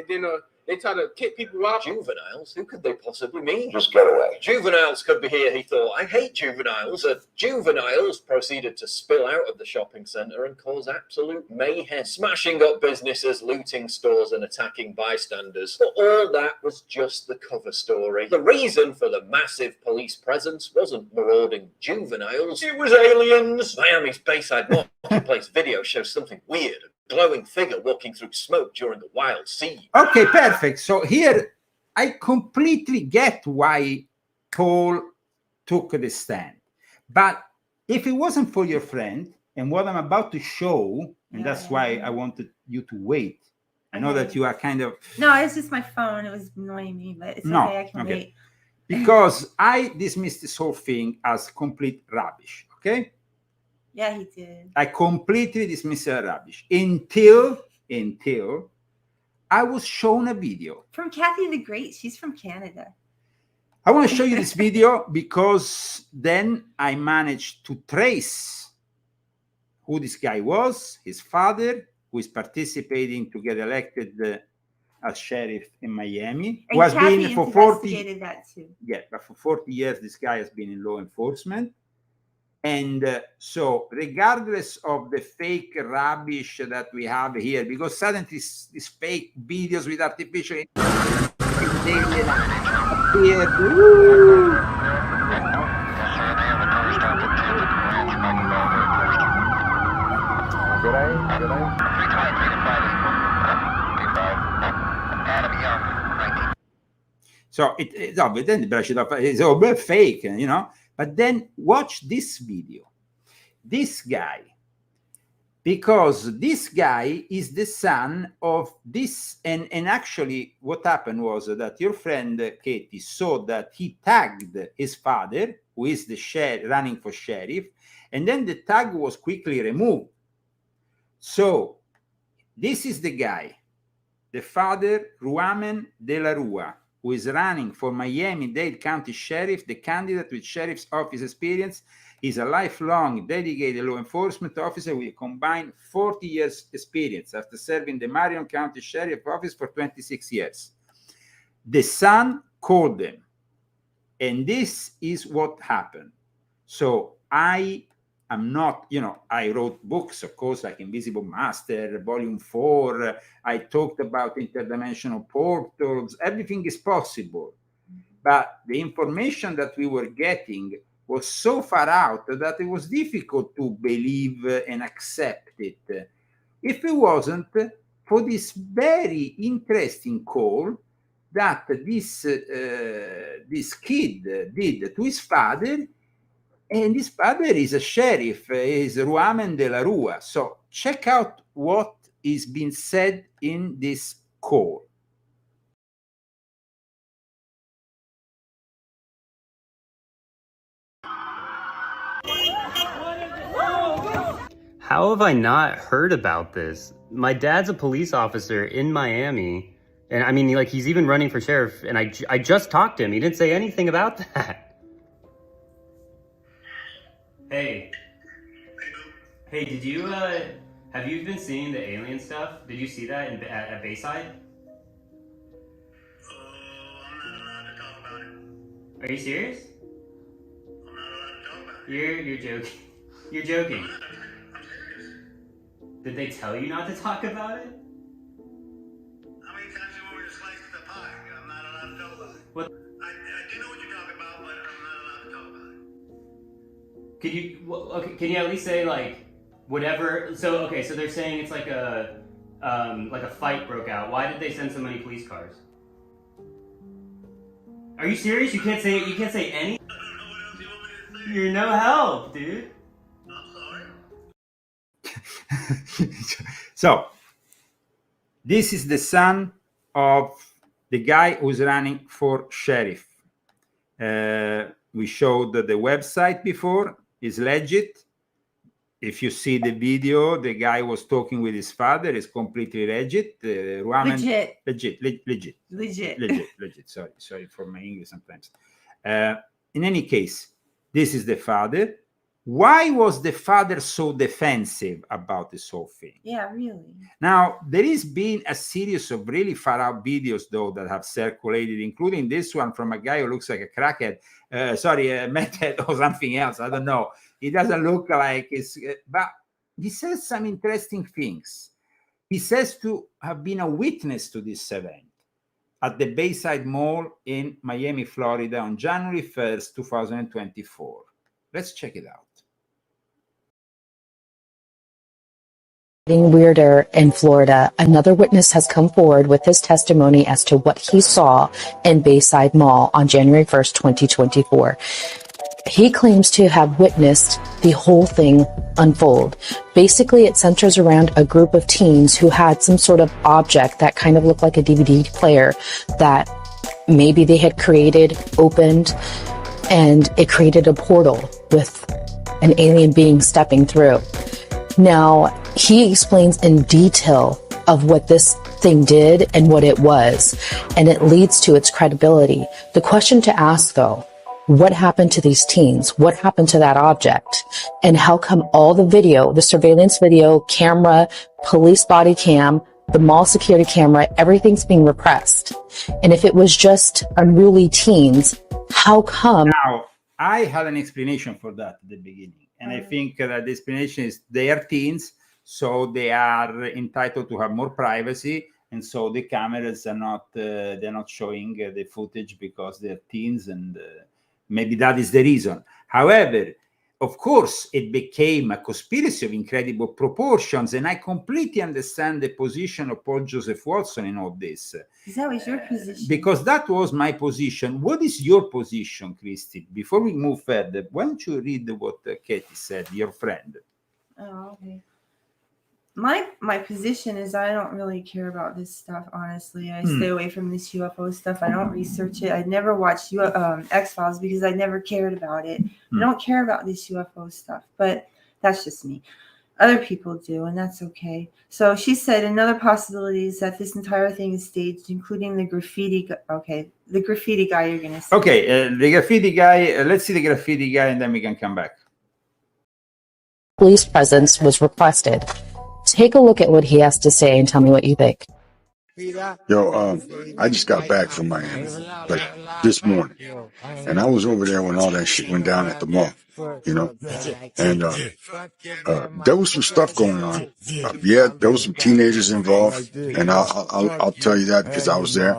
then they tried to kick people out. Juveniles? Who could they possibly mean? Just get away. Juveniles could be here, he thought. I hate juveniles. Juveniles proceeded to spill out of the shopping center and cause absolute mayhem, smashing up businesses, looting stores, and attacking bystanders. But all that was just the cover story. The reason for the massive police presence wasn't marauding juveniles. It was aliens. Miami's Bayside Marketplace video shows something weird. Glowing figure walking through smoke during a wild siege. Okay, perfect. So here I completely get why Paul took the stand. But if it wasn't for your friend and what I'm about to show, and that's why I wanted you to wait. I know that you are kind of... No, it's just my phone. It was annoying me, but it's okay. I can wait. Because I dismissed this whole thing as complete rubbish, okay? Yeah, he did. I completely dismissed it as rubbish until I was shown a video. From Kathy the Great. She's from Canada. I want to show you this video because then I managed to trace who this guy was, his father, who is participating to get elected as sheriff in Miami. And Who has Kathy been for 40 investigated that too. Yeah, but for 40 years, this guy has been in law enforcement. And so regardless of the fake rubbish that we have here, because suddenly these fake videos with artificial intelligence appeared. So it's obvious, then brush it off. It's all fake, you know. But then watch this video. This guy, because this guy is the son of this, and actually what happened was that your friend Katie saw that he tagged his father, who is the running for sheriff, and then the tag was quickly removed. So this is the guy, the father, Ruamen de la Rua, who is running for Miami-Dade County Sheriff. The candidate with sheriff's office experience is a lifelong dedicated law enforcement officer with a combined 40 years experience after serving the Marion County Sheriff Office for 26 years. The son called them, and this is what happened. So I am not, you know, I wrote books, of course, like Invisible Master, Volume 4. I talked about interdimensional portals. Everything is possible. But the information that we were getting was so far out that it was difficult to believe and accept it. If it wasn't for this very interesting call that this kid did to his father, and his father is a sheriff, is Ruamen de la Rua. So check out what is being said in this call. How have I not heard about this? My dad's a police officer in Miami. And I mean, like, he's even running for sheriff. And I just talked to him. He didn't say anything about that. Hey. Hey, did you, have you been seeing the alien stuff? Did you see that at Bayside? I'm not allowed to talk about it. Are you serious? I'm not allowed to talk about it. You're joking. You're joking. I'm serious. Did they tell you not to talk about it? How many times do you want me to slice the pie? I'm not allowed to talk about it. What? I do know what you're talking about, but I'm not allowed to talk about it. Can you at least say, like, whatever? So, okay, so they're saying it's like a fight broke out. Why did they send so many police cars? Are you serious? You can't say any? I don't know what else you want me to say. You're no help, dude. I'm sorry. So this is the son of the guy who's running for sheriff. We showed the website before. Is legit. if you see the video, the guy was talking with his father. It's completely legit. Legit. Sorry for my English sometimes. In any case, this is the father. Why was the father so defensive about this whole thing? Yeah, really. Now, there has been a series of really far-out videos, though, that have circulated, including this one from a guy who looks like a crackhead. A method or something else. I don't know. He doesn't look like it's... but he says some interesting things. He says to have been a witness to this event at the Bayside Mall in Miami, Florida on January 1st, 2024. Let's check it out. Getting weirder in Florida, another witness has come forward with his testimony as to what he saw in Bayside Mall on January 1st, 2024. He claims to have witnessed the whole thing unfold. Basically, it centers around a group of teens who had some sort of object that kind of looked like a DVD player that maybe they had created, opened, and it created a portal with an alien being stepping through. Now, he explains in detail of what this thing did and what it was, and it leads to its credibility. The question to ask, though, what happened to these teens? What happened to that object? And how come all the video, the surveillance video, camera, police body cam, the mall security camera, everything's being repressed? And if it was just unruly teens, how come? Now, I had an explanation for that at the beginning. And I think that the explanation is they are teens, so they are entitled to have more privacy. And so the cameras are not, they're not showing the footage because they're teens, and maybe that is the reason. However, of course, it became a conspiracy of incredible proportions, and I completely understand the position of Paul Joseph Watson in all this. That was your position. Because that was my position. What is your position, Christy? Before we move further, why don't you read what Katie said, your friend? Oh, okay. My position is I don't really care about this stuff, honestly. I stay away from this UFO stuff. I don't research it. I never watched X-Files because I never cared about it. I don't care about this UFO stuff, but that's just me. Other people do, and that's okay. So she said another possibility is that this entire thing is staged, including the graffiti. The graffiti guy you're going to see. Okay, the graffiti guy. Let's see the graffiti guy, and then we can come back. Police presence was requested. Take a look at what he has to say and tell me what you think. Yo, I just got back from Miami, like this morning, and I was over there when all that shit went down at the mall, you know, and there was some stuff going on. Yeah, there was some teenagers involved, and I'll tell you that because I was there.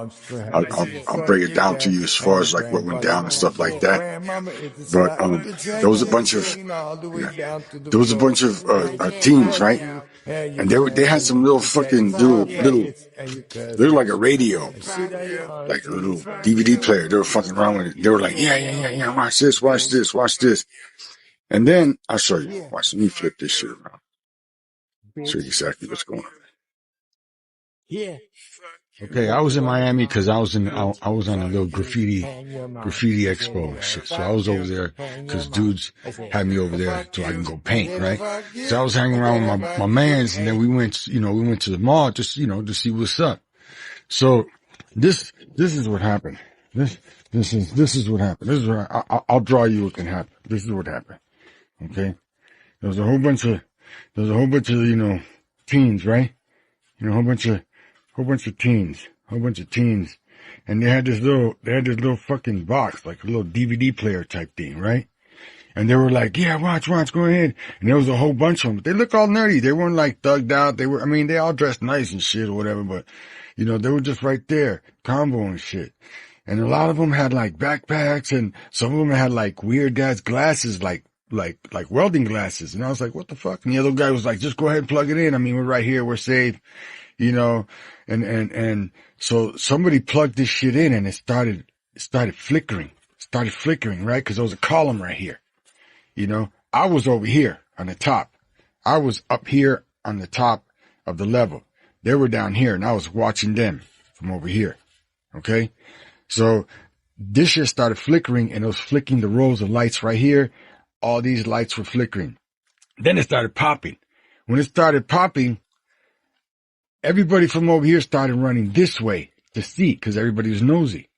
I'll break it down to you as far as like what went down and stuff like that. But there was a bunch of teens, right? And they had some little fucking little like a radio, like a little DVD player. They were fucking around with it. They were like, yeah, watch this. And then I'll show you. Watch, let me flip this shit around. Show you exactly what's going on. Yeah. Okay, I was in Miami because I was on a little graffiti expo and shit. So I was over there because dudes had me over there so I can go paint, right? So I was hanging around with my mans, and then we went to the mall just, to see what's up. So this is what happened. This is what happened. This is what I'll draw you what can happen. This is what happened. Okay. There was a whole bunch of teens, right? A whole bunch of teens, and they had this little fucking box, like a little DVD player type thing, right? And they were like, yeah, watch, go ahead. And there was a whole bunch of them. They look all nerdy. They weren't like thugged out. They all dressed nice and shit or whatever, but they were just right there, combo and shit. And a lot of them had like backpacks, and some of them had like weird guys glasses, like welding glasses. And I was like, what the fuck? And the other guy was like, just go ahead and plug it in. We're right here. We're safe. And so somebody plugged this shit in, and it started flickering, right? Cause there was a column right here. I was over here on the top. I was up here on the top of the level. They were down here, and I was watching them from over here. Okay. So this shit started flickering, and it was flicking the rows of lights right here. All these lights were flickering. Then it started popping. When it started popping, everybody from over here started running this way to see, because everybody was nosy.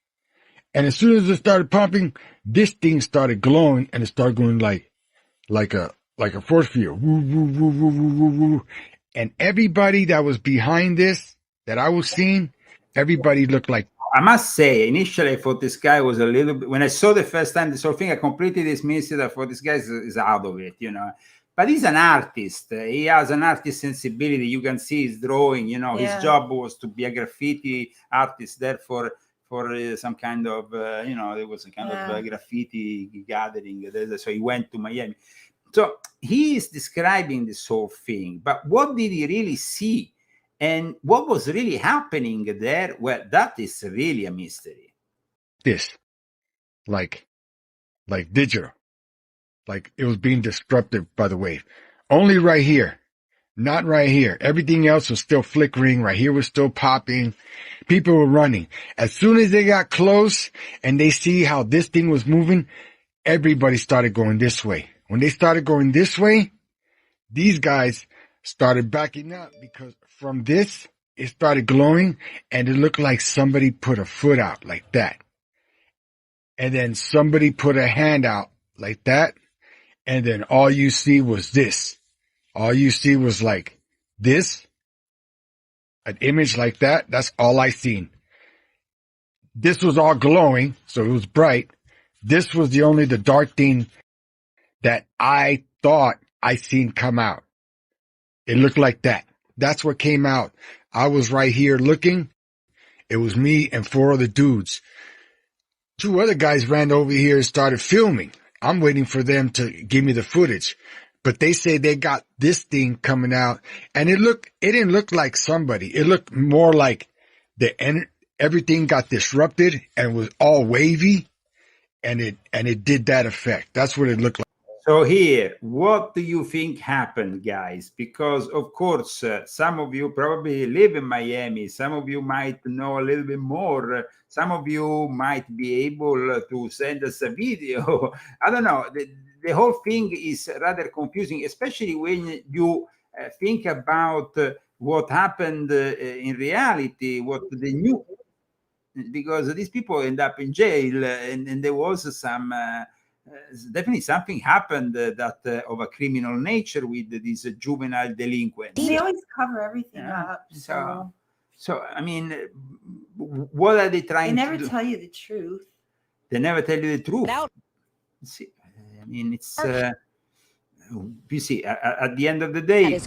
And as soon as it started popping, this thing started glowing, and it started going like a force field. Woo, woo, woo, woo, woo, woo, woo. And everybody that was behind this, that I was seeing, everybody looked like. I must say, initially I thought this guy was a little bit, when I saw the first time this whole thing, I completely dismissed it. I thought this guy is out of it, But he's an artist. He has an artist sensibility. You can see his drawing, His job was to be a graffiti artist, therefore for some kind of, there was a kind of graffiti gathering. So he went to Miami. So he is describing this whole thing. But what did he really see? And what was really happening there? Well, that is really a mystery. This, like digital. Like it was being disrupted by the wave. Only right here. Not right here. Everything else was still flickering. Right here was still popping. People were running. As soon as they got close and they see how this thing was moving, everybody started going this way. When they started going this way, these guys started backing up because from this, it started glowing and it looked like somebody put a foot out like that. And then somebody put a hand out like that. And then all you see was this. All you see was like this, an image like that. That's all I seen. This was all glowing, so it was bright. This was the dark thing that I thought I seen come out. It looked like that. That's what came out. I was right here looking. It was me and 4 other dudes. 2 other guys ran over here and started filming. I'm waiting for them to give me the footage. But they say they got this thing coming out, and it didn't look like somebody. It looked more like everything got disrupted and was all wavy, and it did that effect. That's what it looked like. So here, what do you think happened, guys? Because, of course, some of you probably live in Miami. Some of you might know a little bit more. Some of you might be able to send us a video. I don't know. The whole thing is rather confusing, especially when you think about what happened in reality, what the new, because these people end up in jail, and there was some... definitely something happened that of a criminal nature with these juvenile delinquents. They always cover everything up. So I mean, what are they trying to do? They never tell you the truth. They never tell you the truth. See, I mean, it's you see, at the end of the day,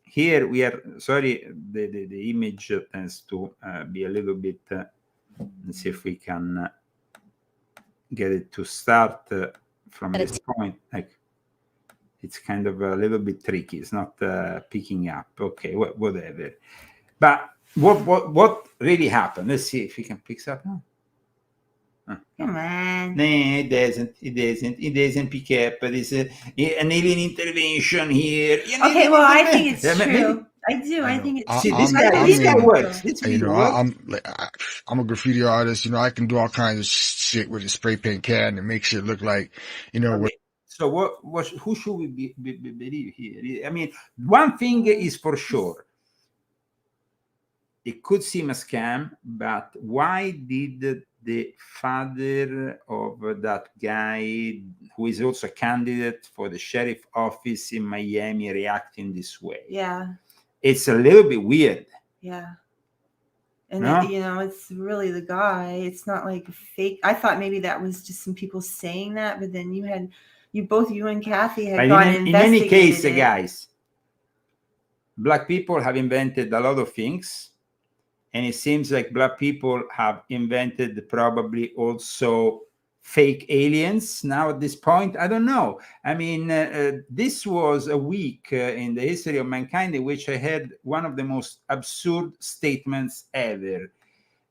here we are. Sorry, the image tends to be a little bit. Let's see if we can. Get it to start from this point. Like it's kind of a little bit tricky. It's not picking up. Okay, whatever. But what really happened? Let's see if we can pick up. Come on. No, it doesn't pick up. There's an alien intervention here. Okay, well, I think it's true. I do. I think it's true. This guy works. I'm a graffiti artist. I can do all kinds of shit with a spray paint can and make shit look like, Okay. So who should we believe here? I mean, one thing is for sure. It could seem a scam, but why did the father of that guy, who is also a candidate for the sheriff office in Miami, react in this way? Yeah. It's a little bit weird. Yeah. And it's really the guy. It's not like fake. I thought maybe that was just some people saying that, but then you and Kathy had gone and investigated. In any case, guys, Black people have invented a lot of things. And it seems like Black people have invented probably also fake aliens now at this point. I don't know. I mean, this was a week in the history of mankind in which I had one of the most absurd statements ever.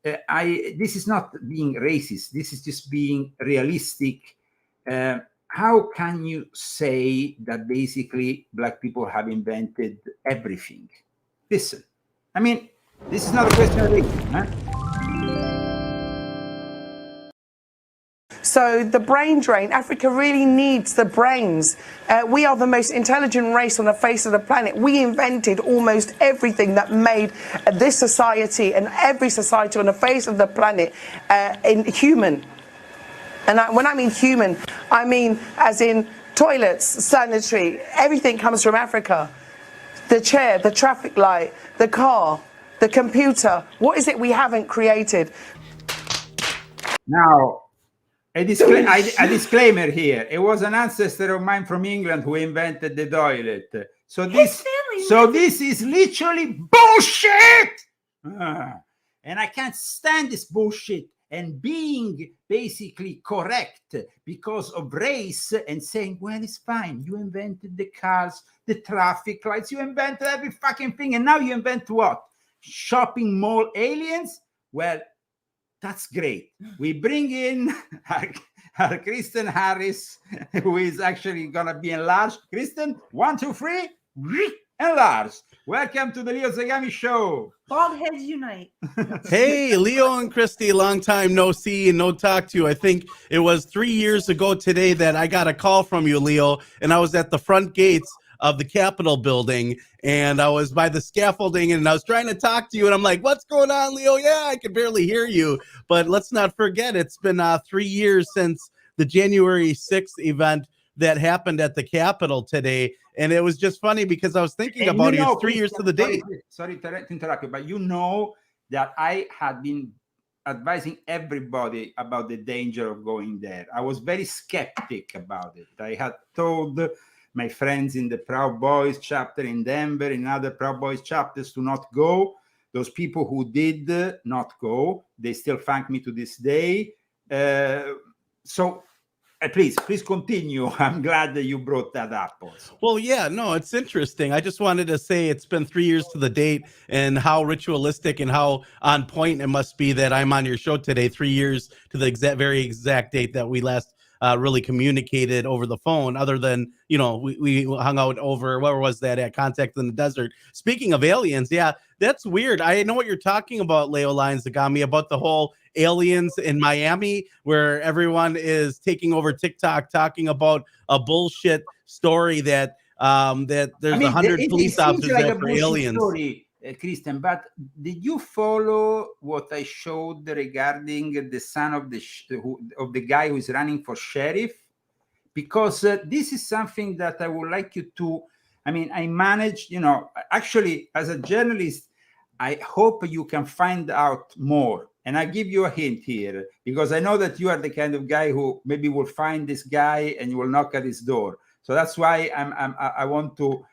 This is not being racist. This is just being realistic. How can you say that basically Black people have invented everything? Listen, I mean, this is not a question of race, huh? So the brain drain, Africa really needs the brains. We are the most intelligent race on the face of the planet. We invented almost everything that made this society and every society on the face of the planet human. And when I mean human, I mean as in toilets, sanitary, everything comes from Africa. The chair, the traffic light, the car, the computer. What is it we haven't created? Now, a disclaimer here. It was an ancestor of mine from England who invented the toilet. So this is literally bullshit. And I can't stand this bullshit. And being basically correct because of race and saying, well, it's fine. You invented the cars, the traffic lights. You invented every fucking thing. And now you invent what? Shopping mall aliens? Well, that's great. We bring in our Kristen Harris, who is actually going to be enlarged. Kristen, 1, 2, 3, enlarged. Welcome to the Leo Zagami Show. Bald heads unite. Hey, Leo and Christy, long time no see and no talk to you. I think it was 3 years ago today that I got a call from you, Leo, and I was at the front gates of the Capitol building, and I was by the scaffolding, and I was trying to talk to you, and I'm like, what's going on, Leo? Yeah, I can barely hear you. But let's not forget, it's been 3 years since the January 6th event that happened at the Capitol today. And it was just funny because I was thinking about it. It's 3 years to the date. Sorry to interrupt you, but you know that I had been advising everybody about the danger of going there. I was very skeptic about it. I had told my friends in the Proud Boys chapter in Denver, in other Proud Boys chapters, to not go. Those people who did not go, they still thank me to this day. Please continue. I'm glad that you brought that up also. Well, yeah, no, it's interesting. I just wanted to say it's been 3 years to the date and how ritualistic and how on point it must be that I'm on your show today, 3 years to the very exact date that we last really communicated over the phone, other than, you know, we hung out over, where was that at? Contact in the Desert. Speaking of aliens, yeah, that's weird. I know what you're talking about, Leo Lyons Zagami, about the whole aliens in Miami, where everyone is taking over TikTok, talking about a bullshit story that there's 100 police officers like there for aliens. Story, Kristen, but did you follow what I showed regarding the son of the guy who is running for sheriff? Because this is something that I would like you to. I mean, I managed, you know, actually as a journalist, I hope you can find out more. And I give you a hint here, because I know that you are the kind of guy who maybe will find this guy and you will knock at his door. So that's why I want to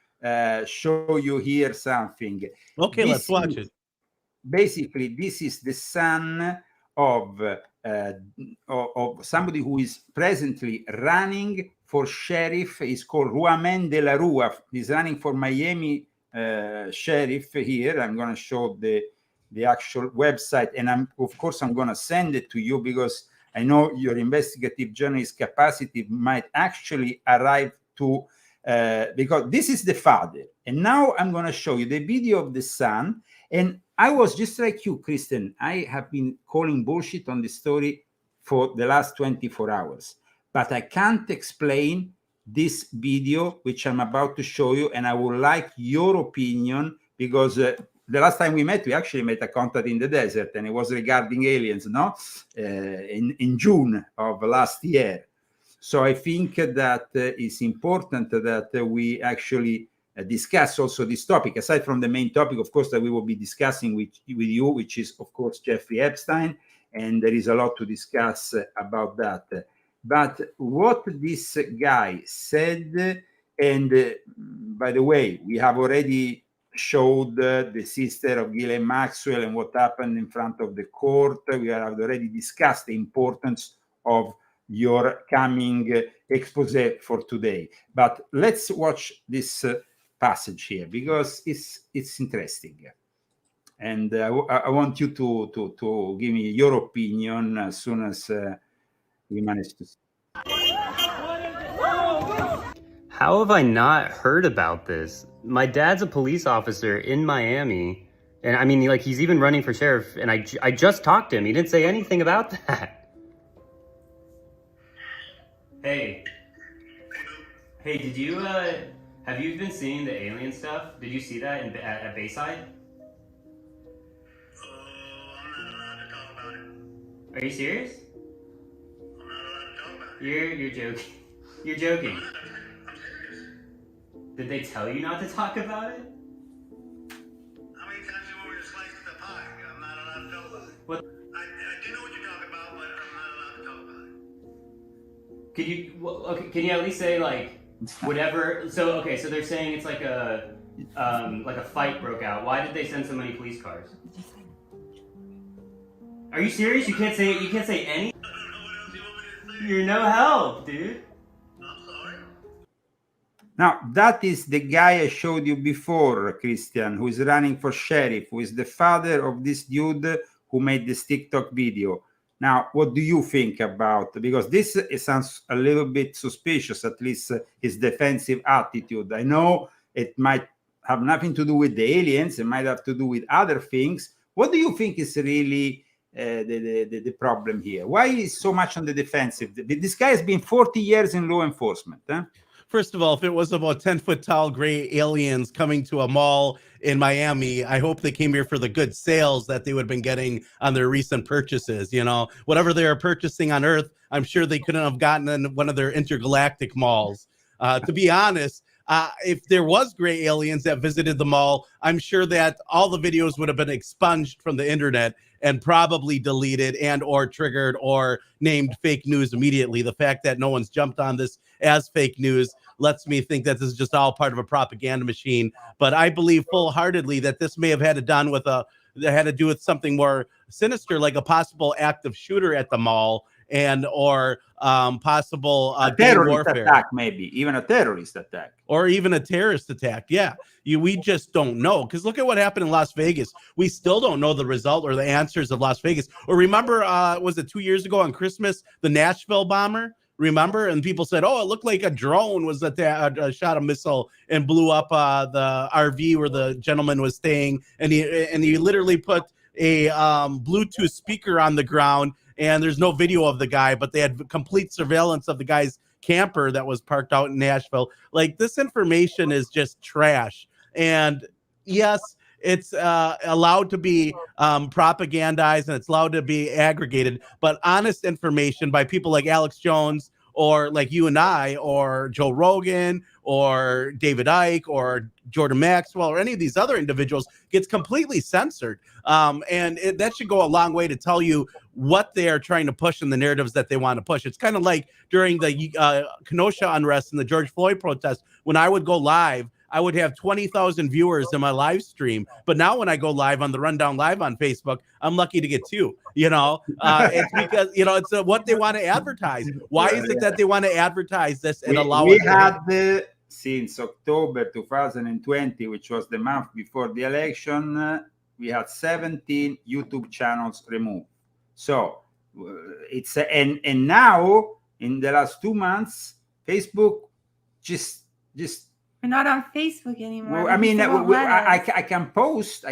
show you here something. Okay, let's watch it. Basically, this is the son of somebody who is presently running for sheriff. He's called Ruamen de la Rua. He's running for Miami sheriff here. I'm going to show the actual website, and I'm going to send it to you, because I know your investigative journalist capacity might actually arrive to because this is the father, and now I'm going to show you the video of the son. And I was just like you, Kristen. I have been calling bullshit on this story for the last 24 hours, but I can't explain this video which I'm about to show you, and I would like your opinion, because the last time we met, we actually met a contact in the desert, and it was regarding aliens, no? In June of last year. So I think that it's important that we actually discuss also this topic, aside from the main topic, of course, that we will be discussing with you, which is, of course, Jeffrey Epstein, and there is a lot to discuss about that. But what this guy said, and by the way, we have already showed the sister of Ghislaine Maxwell and what happened in front of the court. We have already discussed the importance of your coming expose for today. But let's watch this passage here, because it's interesting. And I want you to give me your opinion as soon as we manage to see. How have I not heard about this? My dad's a police officer in Miami, and I mean, like, he's even running for sheriff, and I just talked to him. He didn't say anything about that. Hey. Hey, did you, have you been seeing the alien stuff? Did you see that at Bayside? Are you serious? You're joking. You're joking. Did they tell you not to talk about it? How many times do you want me to slice the pie? I'm not allowed to talk about it. What? I do know what you're talking about, but I'm not allowed to talk about it. Could you, okay, can you at least say, like, whatever, so, okay, so they're saying it's like a fight broke out. Why did they send so many police cars? Are you serious? You can't say any? You're no help, dude. Now, that is the guy I showed you before, Christian, who is running for sheriff, who is the father of this dude who made this TikTok video. Now, what do you think about? Because this sounds a little bit suspicious, at least his defensive attitude. I know it might have nothing to do with the aliens. It might have to do with other things. What do you think is really the problem here? Why is so much on the defensive? This guy has been 40 years in law enforcement. Huh? First of all, if it was about 10-foot tall gray aliens coming to a mall in Miami, I hope they came here for the good sales that they would have been getting on their recent purchases. You know, whatever they are purchasing on Earth, I'm sure they couldn't have gotten in one of their intergalactic malls. To be honest, if there was gray aliens that visited the mall, I'm sure that all the videos would have been expunged from the internet and probably deleted and or triggered or named fake news immediately. The fact that no one's jumped on this as fake news lets me think that this is just all part of a propaganda machine. But I believe full-heartedly that this may have had to do with something more sinister, like a possible active shooter at the mall and or possible a terrorist attack, maybe even a terrorist attack, or even a terrorist attack. Yeah, we just don't know, because look at what happened in Las Vegas. We still don't know the result or the answers of Las Vegas. Or remember, was it 2 years ago on Christmas, the Nashville bomber? Remember? And people said, oh, it looked like a drone was shot a missile and blew up the RV where the gentleman was staying. And he literally put a Bluetooth speaker on the ground, and there's no video of the guy, but they had complete surveillance of the guy's camper that was parked out in Nashville. Like, this information is just trash. And yes, it's allowed to be propagandized and it's allowed to be aggregated, but honest information by people like Alex Jones or like you and I or Joe Rogan or David Icke or Jordan Maxwell or any of these other individuals gets completely censored. And that should go a long way to tell you what they are trying to push in the narratives that they want to push. It's kind of like during the Kenosha unrest and the George Floyd protest, when I would go live, I would have 20,000 viewers in my live stream. But now when I go live on the Rundown Live on Facebook, I'm lucky to get 2, it's because, it's what they want to advertise. Why is it that they want to advertise this and allow we it? had since October 2020, which was the month before the election, we had 17 YouTube channels removed. So it's and now in the last 2 months, Facebook just we're not on Facebook anymore. Well, I mean, I can post,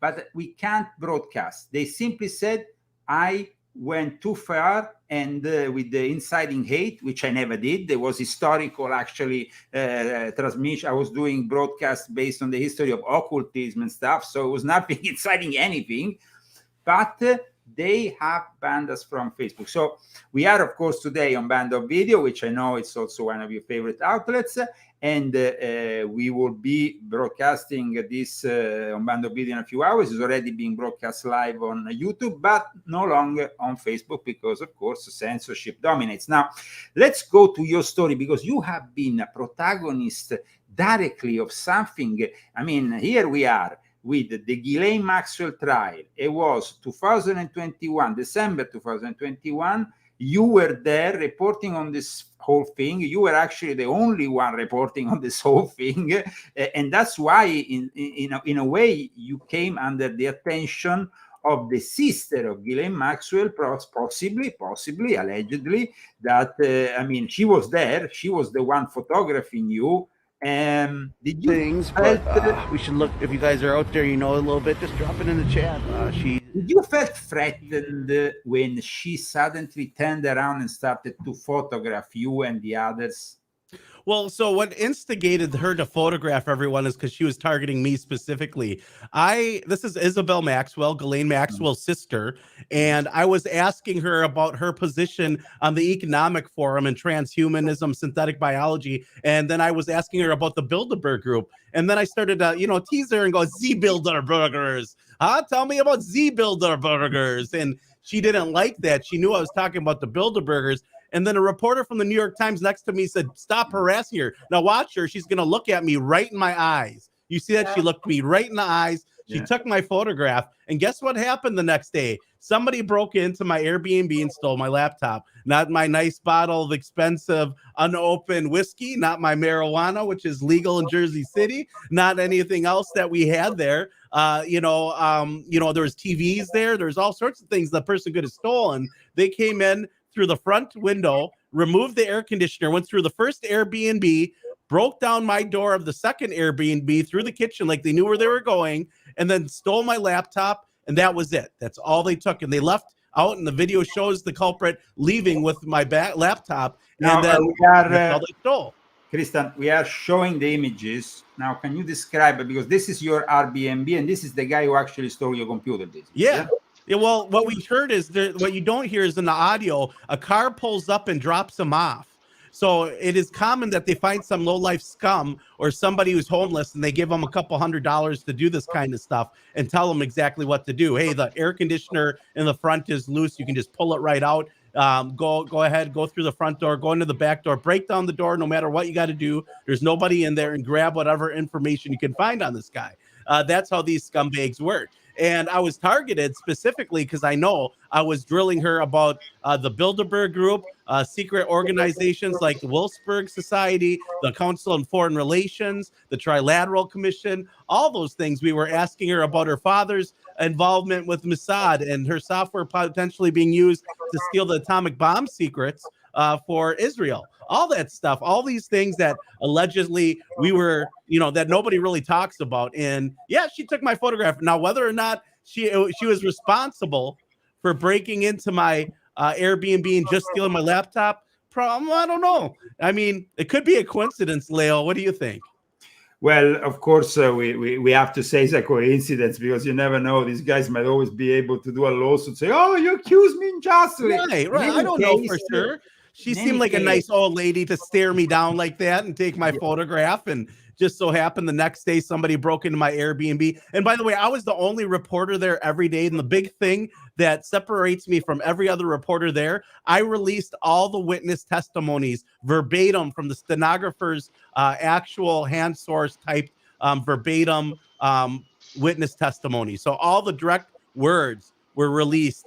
but we can't broadcast. They simply said I went too far, and with the inciting hate, which I never did. There was historical, actually, transmission. I was doing broadcasts based on the history of occultism and stuff, so it was nothing inciting anything. But they have banned us from Facebook. So we are, of course, today on Band of Video, which I know it's also one of your favorite outlets. And we will be broadcasting this on Band of Video in a few hours. It's already being broadcast live on YouTube, but no longer on Facebook because, of course, censorship dominates. Now, let's go to your story, because you have been a protagonist directly of something. I mean, here we are with the Ghislaine Maxwell trial. It was 2021, December 2021. You were there reporting on this whole thing. You were actually the only one reporting on this whole thing. And that's why, in a way, you came under the attention of the sister of Ghislaine Maxwell, possibly, allegedly, that, she was there. She was the one photographing you. Did you things, but we should look. If you guys are out there, you know a little bit, just drop it in the chat. Did you felt threatened when she suddenly turned around and started to photograph you and the others? Well, so what instigated her to photograph everyone is because she was targeting me specifically. This is Isabel Maxwell, Ghislaine Maxwell's sister, and I was asking her about her position on the Economic Forum and transhumanism, synthetic biology, and then I was asking her about the Bilderberg Group, and then I started to, tease her and go, Z-Bilderbergers, tell me about Z-Bilderbergers, and she didn't like that. She knew I was talking about the Bilderbergers. And then a reporter from the New York Times next to me said, stop harassing her. Now watch her. She's going to look at me right in my eyes. You see that? She looked me right in the eyes. She took my photograph. And guess what happened the next day? Somebody broke into my Airbnb and stole my laptop. Not my nice bottle of expensive unopened whiskey, not my marijuana, which is legal in Jersey City, not anything else that we had there. There was TVs there. There's all sorts of things the person could have stolen. They came in through the front window, removed the air conditioner, went through the first Airbnb, broke down my door of the second Airbnb through the kitchen like they knew where they were going, and then stole my laptop, and that was it. That's all they took, and they left out, and the video shows the culprit leaving with my laptop, Now, and then that's all they stole. Christian, we are showing the images. Now, can you describe it? Because this is your Airbnb, and this is the guy who actually stole your computer. Yeah. Yeah, well, what we heard is what you don't hear is in the audio, a car pulls up and drops him off. So it is common that they find some low-life scum or somebody who's homeless and they give them a couple $100 to do this kind of stuff and tell them exactly what to do. Hey, the air conditioner in the front is loose. You can just pull it right out. Go ahead, go through the front door, go into the back door, break down the door, no matter what you got to do. There's nobody in there, and grab whatever information you can find on this guy. That's how these scumbags work. And I was targeted specifically because I know I was drilling her about the Bilderberg Group, secret organizations like the Wilsberg Society, the Council on Foreign Relations, the Trilateral Commission, all those things. We were asking her about her father's involvement with Mossad and her software potentially being used to steal the atomic bomb secrets for Israel. All that stuff, all these things that allegedly we were, that nobody really talks about. And yeah, she took my photograph. Now, whether or not she was responsible for breaking into my Airbnb and just stealing my laptop, I don't know. I mean, it could be a coincidence, Leo. What do you think? Well, of course, we have to say it's a coincidence because you never know. These guys might always be able to do a lawsuit, say, "Oh, you accuse me unjustly." Right. I don't know for sure. She seemed like a nice old lady to stare me down like that and take my photograph. And just so happened the next day somebody broke into my Airbnb. And by the way, I was the only reporter there every day. And the big thing that separates me from every other reporter there, I released all the witness testimonies verbatim from the stenographer's actual hand source typed verbatim witness testimony. So all the direct words were released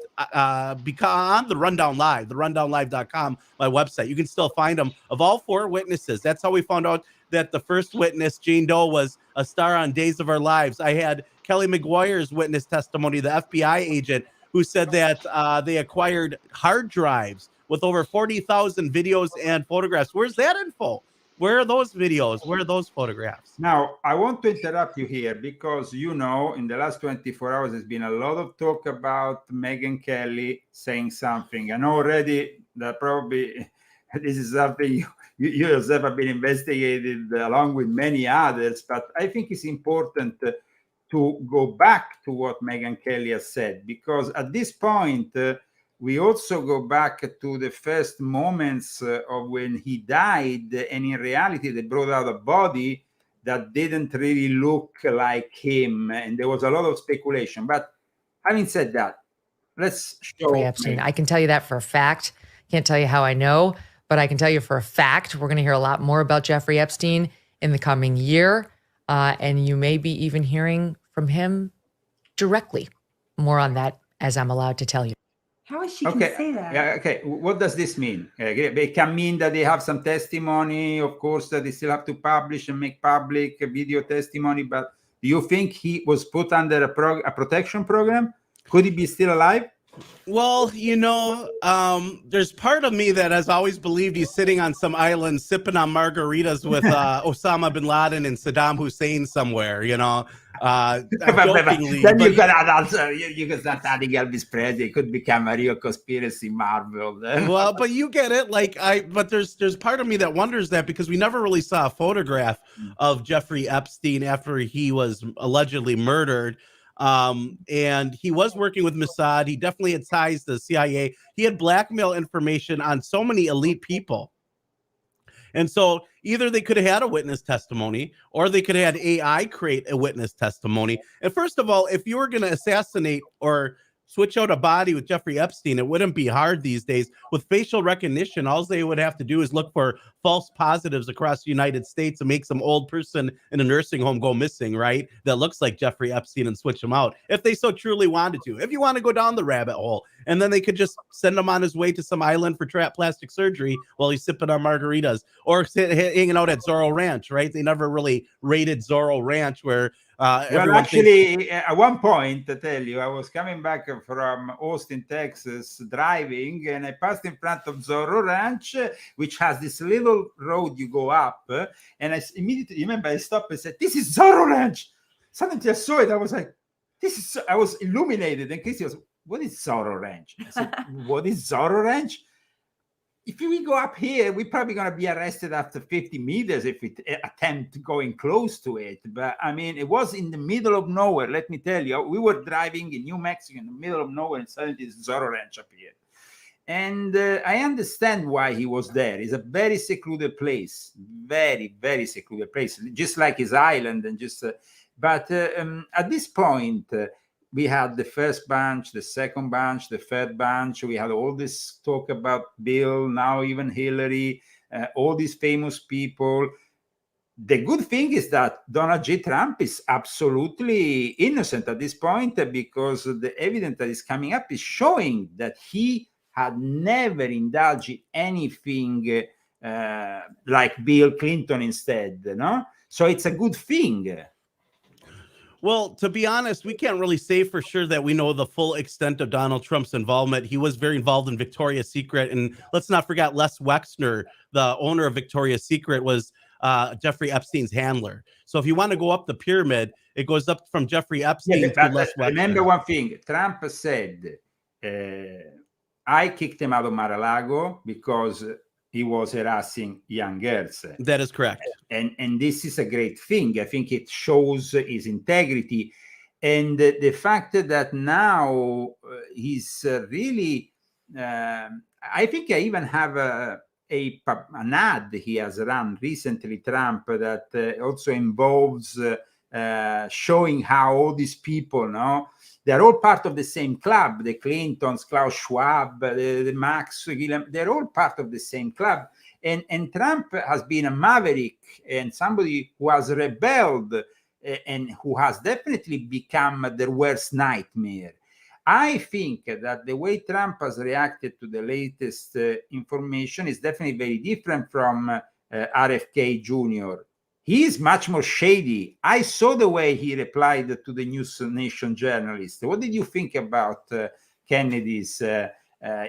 because on the Rundown Live, the rundownlive.com, my website. You can still find them of all four witnesses. That's how we found out that the first witness, Jane Doe, was a star on Days of Our Lives. I had Kelly McGuire's witness testimony, the FBI agent, who said that they acquired hard drives with over 40,000 videos and photographs. Where's that info? Where are those videos? Where are those photographs? Now, I want to interrupt you here because, in the last 24 hours, there's been a lot of talk about Megyn Kelly saying something. I know already that probably this is something you yourself have been investigated along with many others, but I think it's important to go back to what Megyn Kelly has said, because at this point, we also go back to the first moments of when he died, and in reality, they brought out a body that didn't really look like him, and there was a lot of speculation. But having said that, let's show Epstein. I can tell you that for a fact. Can't tell you how I know, but I can tell you for a fact we're going to hear a lot more about Jeffrey Epstein in the coming year, and you may be even hearing from him directly. More on that as I'm allowed to tell you. How is she going to say that? Yeah, okay. What does this mean? It can mean that they have some testimony, of course, that they still have to publish and make public a video testimony. But do you think he was put under a protection program? Could he be still alive? Well, there's part of me that has always believed he's sitting on some island sipping on margaritas with Osama bin Laden and Saddam Hussein somewhere, jokingly. Then But you got also you can start adding Elvis Presley. It could become a real conspiracy Marvel. well, but you get it. But there's part of me that wonders that, because we never really saw a photograph of Jeffrey Epstein after he was allegedly murdered. And he was working with Mossad. He definitely had ties to the CIA. He had blackmail information on so many elite people. And so either they could have had a witness testimony, or they could have had AI create a witness testimony. And first of all, if you were going to assassinate or switch out a body with Jeffrey Epstein, it wouldn't be hard these days. With facial recognition, all they would have to do is look for false positives across the United States and make some old person in a nursing home go missing, right? That looks like Jeffrey Epstein, and switch him out if they so truly wanted to. If you want to go down the rabbit hole, and then they could just send him on his way to some island for plastic surgery while he's sipping on margaritas, or hanging out at Zorro Ranch, right? They never really raided Zorro Ranch, where well, actually, at one point, I tell you, I was coming back from Austin, Texas, driving, and I passed in front of Zorro Ranch, which has this little road you go up, and I immediately remember I stopped and said, "This is Zorro Ranch." Suddenly I saw it. I was like, I was illuminated. And Christy was, "What is Zorro Ranch?" I said, "What is Zorro Ranch?" If we go up here, we're probably going to be arrested after 50 meters if we attempt going close to it. But I mean, it was in the middle of nowhere. Let me tell you, we were driving in New Mexico in the middle of nowhere, and suddenly this Zorro Ranch appeared. And I understand why he was there. It's a very secluded place, very, very secluded place, just like his island. And but at this point, we had the first bunch, the second bunch, the third bunch. We had all this talk about Bill, now even Hillary, all these famous people. The good thing is that Donald J. Trump is absolutely innocent at this point, because the evidence that is coming up is showing that he had never indulged in anything like Bill Clinton instead. No? So it's a good thing. Well, to be honest, we can't really say for sure that we know the full extent of Donald Trump's involvement. He was very involved in Victoria's Secret. And let's not forget, Les Wexner, the owner of Victoria's Secret, was Jeffrey Epstein's handler. So if you want to go up the pyramid, it goes up from Jeffrey Epstein to Les Wexner. Remember one thing, Trump said, I kicked him out of Mar-a-Lago because he was harassing young girls. That is correct. And this is a great thing. I think it shows his integrity. And the fact that now he's really, I think I even have an ad he has run recently, Trump, that also involves showing how all these people, they're all part of the same club. The Clintons, Klaus Schwab, the Max Gilliam, they're all part of the same club. And Trump has been a maverick and somebody who has rebelled and who has definitely become their worst nightmare. I think that the way Trump has reacted to the latest information is definitely very different from RFK Jr. He is much more shady. I saw the way he replied to the News Nation journalist. What did you think about Kennedy's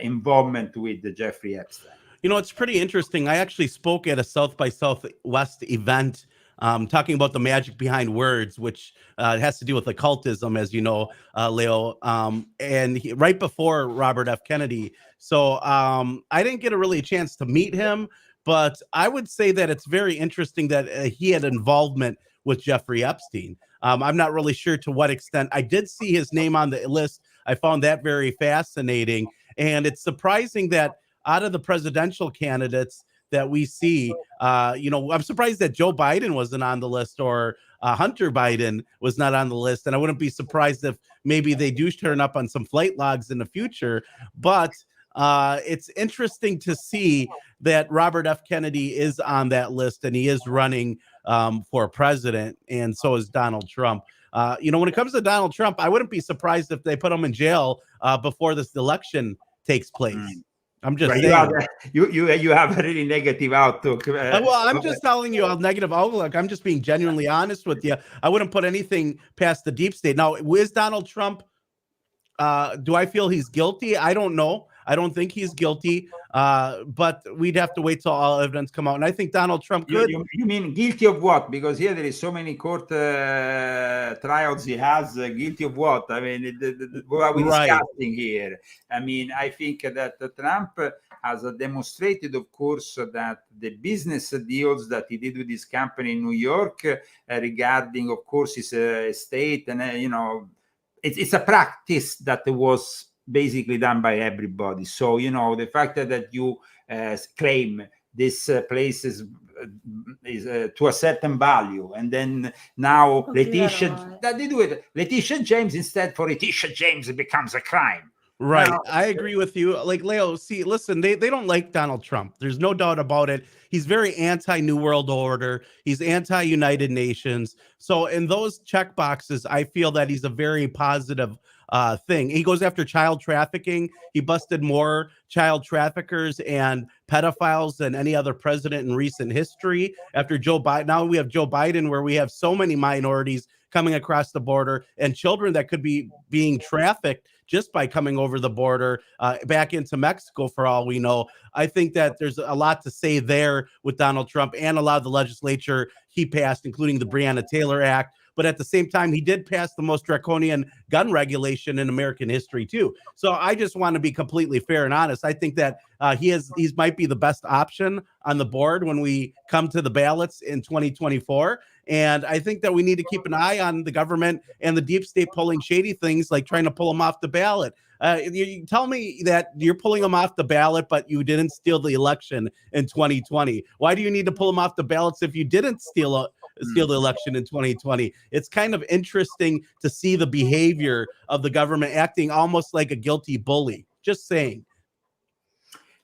involvement with Jeffrey Epstein? It's pretty interesting. I actually spoke at a South by Southwest event talking about the magic behind words, which has to do with occultism, as you know, Leo, and right before Robert F. Kennedy. So I didn't get a chance to meet him, but I would say that it's very interesting that he had involvement with Jeffrey Epstein. I'm not really sure to what extent. I did see his name on the list. I found that very fascinating. And it's surprising that out of the presidential candidates that we see, I'm surprised that Joe Biden wasn't on the list, or Hunter Biden was not on the list. And I wouldn't be surprised if maybe they do turn up on some flight logs in the future. But it's interesting to see that Robert F. Kennedy is on that list, and he is running for president, and so is Donald Trump. When it comes to Donald Trump, I wouldn't be surprised if they put him in jail before this election takes place. I'm just saying. You have a really negative outlook. Well, I'm just telling you a negative outlook. I'm just being genuinely honest with you. I wouldn't put anything past the deep state. Now, is Donald Trump Do I feel he's guilty? I don't know. I don't think he's guilty, but we'd have to wait till all evidence come out. And I think Donald Trump could. You mean guilty of what? Because here there is so many court trials he has. Guilty of what? I mean, what are we discussing here? I mean, I think that Trump has demonstrated, of course, that the business deals that he did with his company in New York regarding, of course, his estate and, you know, it's a practice that was basically done by everybody. So, you know, the fact that you claim this place is to a certain value, and then now Letitia, that they do it. Letitia James instead for Letitia James, it becomes a crime. Right. Now, I agree with you. Like, Leo, see, listen, they don't like Donald Trump. There's no doubt about it. He's very anti-New World Order. He's anti-United Nations. So in those check boxes, I feel that he's a very positive thing. He goes after child trafficking. He busted more child traffickers and pedophiles than any other president in recent history. After Joe Biden, now we have Joe Biden, where we have so many minorities coming across the border and children that could be being trafficked just by coming over the border back into Mexico, for all we know. I think that there's a lot to say there with Donald Trump and a lot of the legislature he passed, including the Breonna Taylor Act. But at the same time, he did pass the most draconian gun regulation in American history, too. So I just want to be completely fair and honest. I think that he might be the best option on the board when we come to the ballots in 2024. And I think that we need to keep an eye on the government and the deep state pulling shady things, like trying to pull them off the ballot. You tell me that you're pulling them off the ballot, but you didn't steal the election in 2020. Why do you need to pull them off the ballots if you didn't steal the election in 2020? It's kind of interesting to see the behavior of the government acting almost like a guilty bully. Just saying.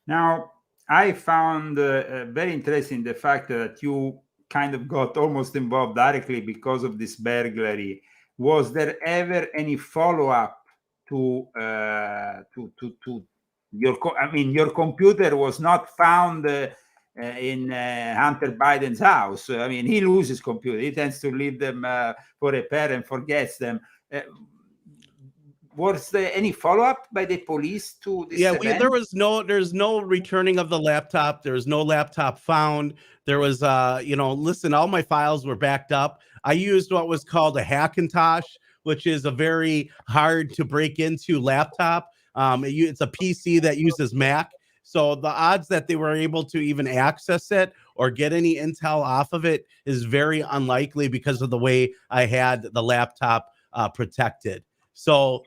Now, I found very interesting the fact that you kind of got almost involved directly because of this burglary. Was there ever any follow-up to your? I mean, your computer was not found in Hunter Biden's house. I mean, he loses computer. He tends to leave them for repair and forgets them. Was there any follow-up by the police to this event? There's no returning of the laptop. There was no laptop found. There was, listen, all my files were backed up. I used what was called a Hackintosh, which is a very hard to break into laptop. It's a PC that uses Mac. So the odds that they were able to even access it or get any intel off of it is very unlikely because of the way I had the laptop protected. So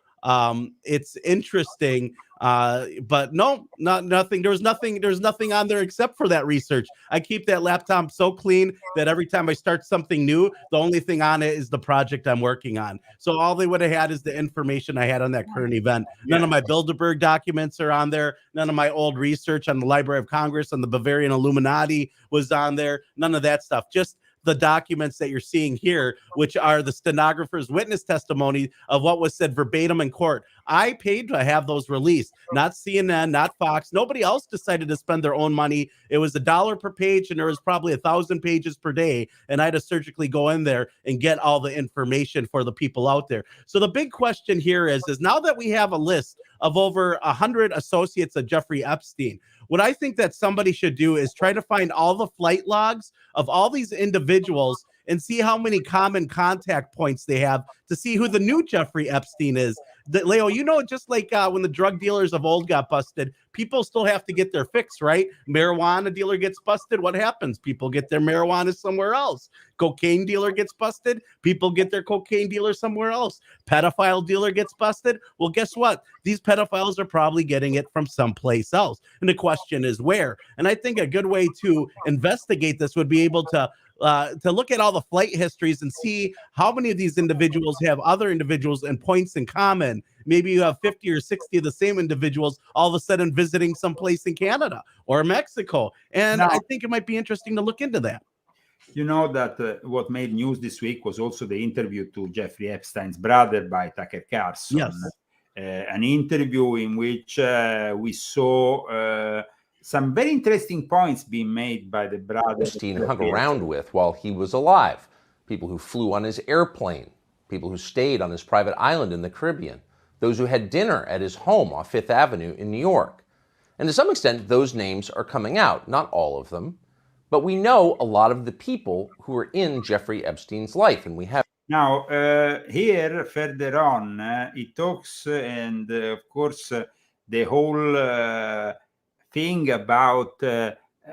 it's interesting, but no, nothing. There's nothing on there except for that research. I keep that laptop so clean that every time I start something new, the only thing on it is the project I'm working on. So all they would have had is the information I had on that current event. None of my Bilderberg documents are on there. None of my old research on the Library of Congress and the Bavarian Illuminati was on there. None of that stuff. Just the documents that you're seeing here, which are the stenographer's witness testimony of what was said verbatim in court. I paid to have those released, not CNN, not Fox. Nobody else decided to spend their own money. It was $1 per page, and there was probably 1,000 pages per day. And I had to surgically go in there and get all the information for the people out there. So the big question here is now that we have a list of over 100 associates of Jeffrey Epstein, what I think that somebody should do is try to find all the flight logs of all these individuals and see how many common contact points they have to see who the new Jeffrey Epstein is. Leo, just like when the drug dealers of old got busted, people still have to get their fix, right? Marijuana dealer gets busted. What happens? People get their marijuana somewhere else. Cocaine dealer gets busted. People get their cocaine dealer somewhere else. Pedophile dealer gets busted. Well, guess what? These pedophiles are probably getting it from someplace else. And the question is where? And I think a good way to investigate this would be able to look at all the flight histories and see how many of these individuals have other individuals and points in common. Maybe you have 50 or 60 of the same individuals all of a sudden visiting someplace in Canada or Mexico. And I think it might be interesting to look into that. You know that what made news this week was also the interview to Jeffrey Epstein's brother by Tucker Carlson. Yes. An interview in which we saw some very interesting points being made by the brother. Epstein hung around with while he was alive. People who flew on his airplane, people who stayed on his private island in the Caribbean, those who had dinner at his home off Fifth Avenue in New York. And to some extent, those names are coming out, not all of them, but we know a lot of the people who are in Jeffrey Epstein's life, and we have. Now, here further on, it talks, and of course, the whole thing about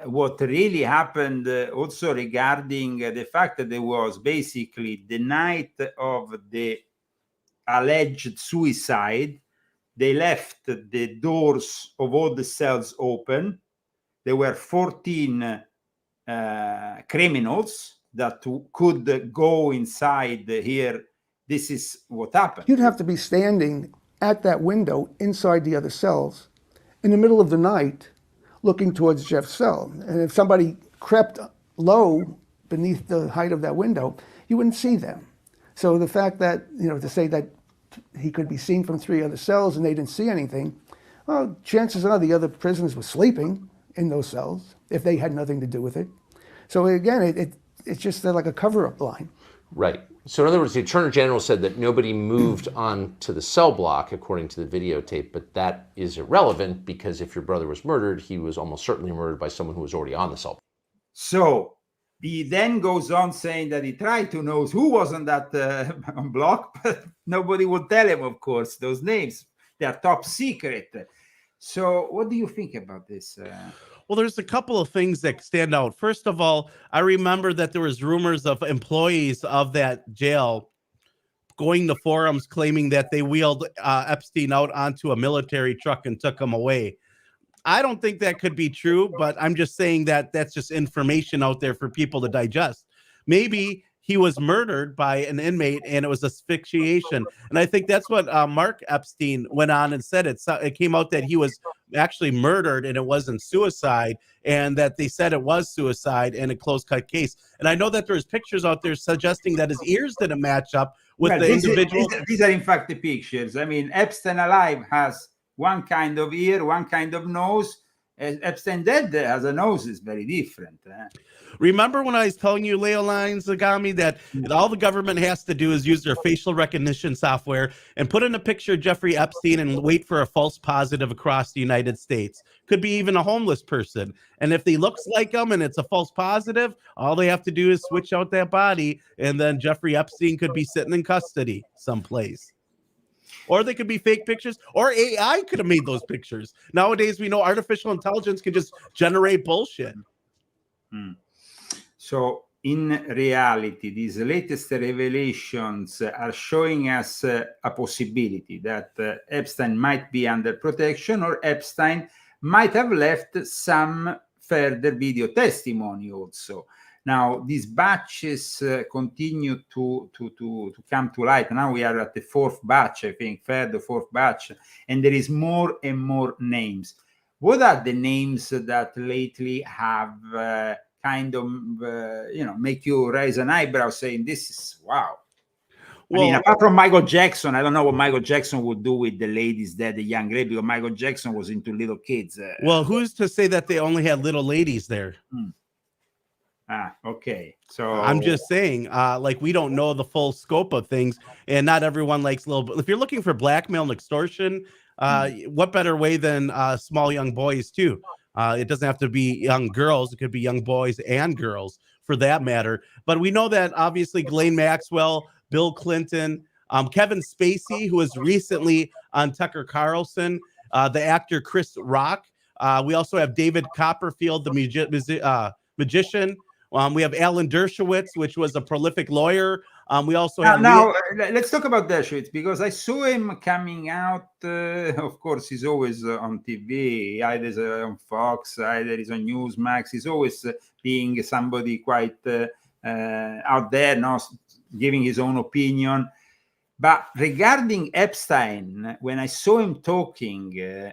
what really happened also regarding the fact that there was basically the night of the alleged suicide, they left the doors of all the cells open. There were 14 criminals that could go inside here. This is what happened. You'd have to be standing at that window inside the other cells in the middle of the night looking towards Jeff's cell. And if somebody crept low beneath the height of that window, you wouldn't see them. So the fact that, to say that he could be seen from 3 other cells and they didn't see anything, well, chances are the other prisoners were sleeping in those cells if they had nothing to do with it. So again, it's just like a cover-up line. Right. So in other words, the Attorney General said that nobody moved on to the cell block, according to the videotape, but that is irrelevant because if your brother was murdered, he was almost certainly murdered by someone who was already on the cell block. So he then goes on saying that he tried to know who was on that block, but nobody would tell him, of course, those names. They are top secret. So what do you think about this? Well, there's a couple of things that stand out. First of all, I remember that there was rumors of employees of that jail going to forums claiming that they wheeled Epstein out onto a military truck and took him away. I don't think that could be true, but I'm just saying that that's just information out there for people to digest. Maybe he was murdered by an inmate and it was asphyxiation. And I think that's what Mark Epstein went on and said. It came out that he was actually murdered and it wasn't suicide, and that they said it was suicide in a close-cut case. And I know that there's pictures out there suggesting that his ears didn't match up with the individual. These are in fact the pictures. I mean, Epstein alive has one kind of ear, one kind of nose. Epstein dead has a nose is very different. Remember when I was telling you, Leoline Zagami, that all the government has to do is use their facial recognition software and put in a picture of Jeffrey Epstein and wait for a false positive across the United States. Could be even a homeless person. And if he looks like him and it's a false positive, all they have to do is switch out that body, and then Jeffrey Epstein could be sitting in custody someplace. Or they could be fake pictures, or AI could have made those pictures. Nowadays, we know artificial intelligence can just generate bullshit. So in reality, these latest revelations are showing us a possibility that Epstein might be under protection, or Epstein might have left some further video testimony also. Now, these batches continue to come to light. Now we are at the 4th batch, I think, 3rd or 4th batch, and there is more and more names. What are the names that lately have kind of, make you raise an eyebrow saying, this is, wow. Well, I mean, apart from Michael Jackson, I don't know what Michael Jackson would do with the ladies there, the young lady, because Michael Jackson was into little kids. Well, who's to say that they only had little ladies there? Okay. So I'm just saying, like, we don't know the full scope of things, and not everyone likes little. If you're looking for blackmail and extortion, what better way than small young boys too? It doesn't have to be young girls; it could be young boys and girls, for that matter. But we know that obviously Ghislaine Maxwell, Bill Clinton, Kevin Spacey, who was recently on Tucker Carlson, the actor Chris Rock. We also have David Copperfield, the magician. We have Alan Dershowitz, which was a prolific lawyer. We also have now let's talk about Dershowitz, because I saw him coming out. Of course, he's always on TV. Either he's on Fox, either he's on Newsmax. He's always being somebody quite out there, now giving his own opinion. But regarding Epstein, when I saw him talking,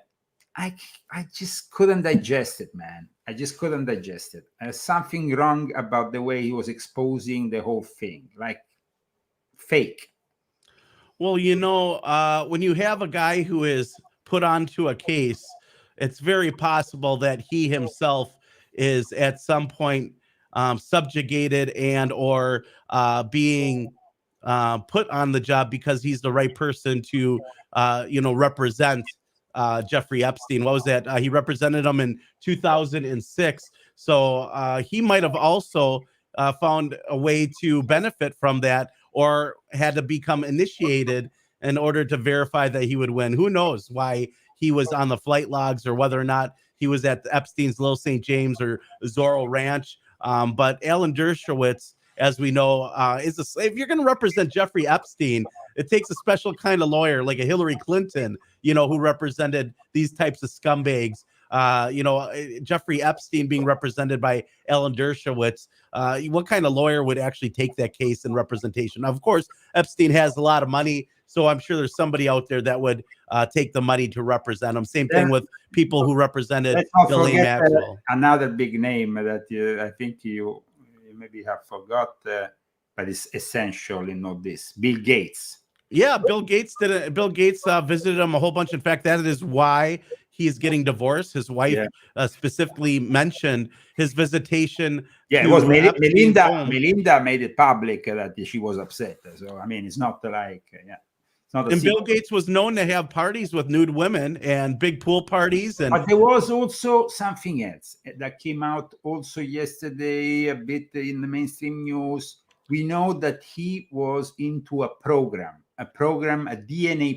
I just couldn't digest it, man. I just couldn't digest it. There's something wrong about the way he was exposing the whole thing, like fake. Well, when you have a guy who is put onto a case, it's very possible that he himself is at some point subjugated and or being put on the job because he's the right person to, represent Jeffrey Epstein. What was that? He represented him in 2006. So he might have also found a way to benefit from that, or had to become initiated in order to verify that he would win. Who knows why he was on the flight logs, or whether or not he was at Epstein's Little St. James or Zorro Ranch. But Alan Dershowitz, as we know, if you're going to represent Jeffrey Epstein, it takes a special kind of lawyer, like a Hillary Clinton, who represented these types of scumbags. Jeffrey Epstein being represented by Alan Dershowitz. What kind of lawyer would actually take that case in representation? Of course, Epstein has a lot of money, so I'm sure there's somebody out there that would take the money to represent him. Same thing with people who represented Ghislaine Maxwell. Another big name that I think you maybe have forgot, but it's essential in all this. Bill Gates. Yeah, Bill Gates visited him a whole bunch. In fact, that is why he's getting divorced. His wife specifically mentioned his visitation. Yeah, it was Melinda. Melinda made it public that she was upset. So I mean, it's not like it's not. And Bill Gates was known to have parties with nude women and big pool parties. But there was also something else that came out also yesterday, a bit in the mainstream news. We know that he was into a DNA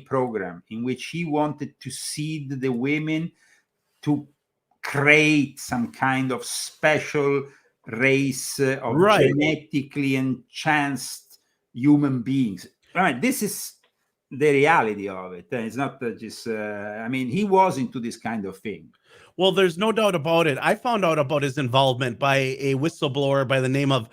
program in which he wanted to seed the women to create some kind of special race of genetically enhanced human beings. Right, this is the reality of it. It's not just, he was into this kind of thing. Well, there's no doubt about it. I found out about his involvement by a whistleblower by the name of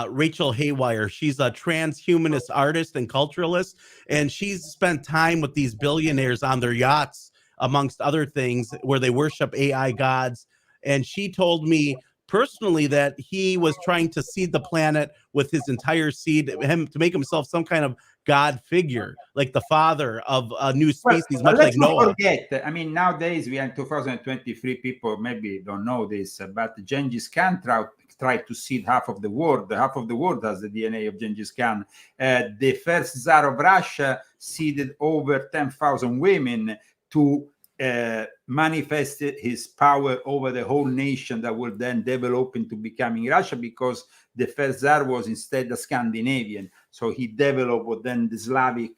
Rachel Haywire. She's a transhumanist artist and culturalist, and she's spent time with these billionaires on their yachts, amongst other things, where they worship AI gods. And she told me personally that he was trying to seed the planet with his entire seed, to make himself some kind of god figure, like the father of a new species, much like Noah. Forget, nowadays we are in 2023. People maybe don't know this, but Genghis Khan tried to seed half of the world. Half of the world has the DNA of Genghis Khan. The first Tsar of Russia seeded over 10,000 women to manifest his power over the whole nation that will then develop into becoming Russia, because the first Tsar was instead a Scandinavian. So he developed then the Slavic.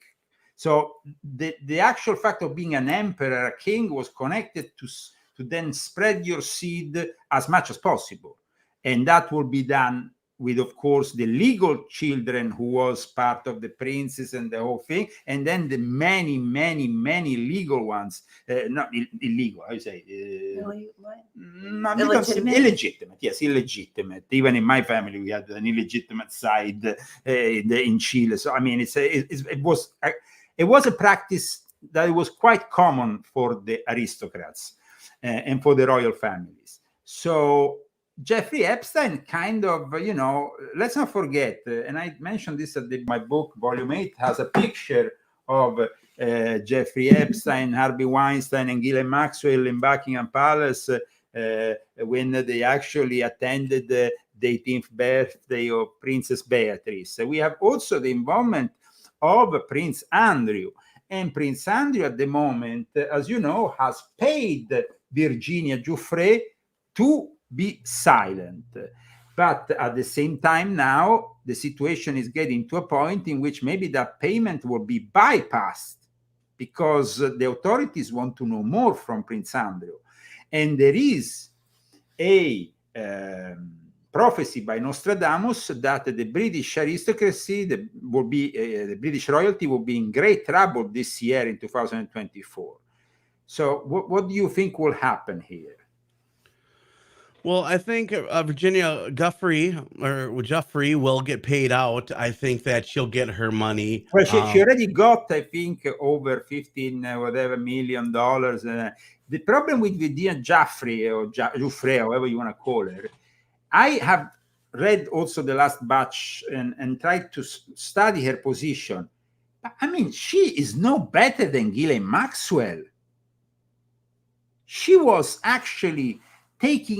So the actual fact of being an emperor, a king, was connected to then spread your seed as much as possible. And that will be done with, of course, the legal children who was part of the princes and the whole thing, and then the many, many, many legal ones, not illegal, how you say? Illegitimate, yes, illegitimate. Even in my family, we had an illegitimate side in Chile. So, it was a practice that was quite common for the aristocrats and for the royal families. So, Jeffrey Epstein kind of, let's not forget, and I mentioned this at my book, Volume 8, has a picture of Jeffrey Epstein, Harvey Weinstein, and Ghislaine Maxwell in Buckingham Palace when they actually attended the 18th birthday of Princess Beatrice. We have also the involvement of Prince Andrew. And Prince Andrew, at the moment, as you know, has paid Virginia Giuffre to be silent. But at the same time now, the situation is getting to a point in which maybe that payment will be bypassed because the authorities want to know more from Prince Andrew. And there is a prophecy by Nostradamus that the British aristocracy the British royalty will be in great trouble this year in 2024. So what do you think will happen here? Well, I think Virginia Giuffre will get paid out. I think that she'll get her money. Well, she already got, I think, over $15 million. The problem with Virginia Giuffre, or Giuffre, however you want to call her, I have read also the last batch and tried to study her position. She is no better than Ghislaine Maxwell. She was actually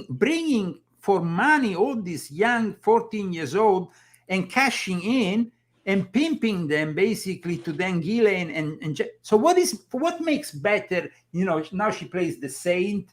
bringing for money all these young 14 years old and cashing in and pimping them basically to Dan Gillen and so what makes better? You know, now she plays the saint.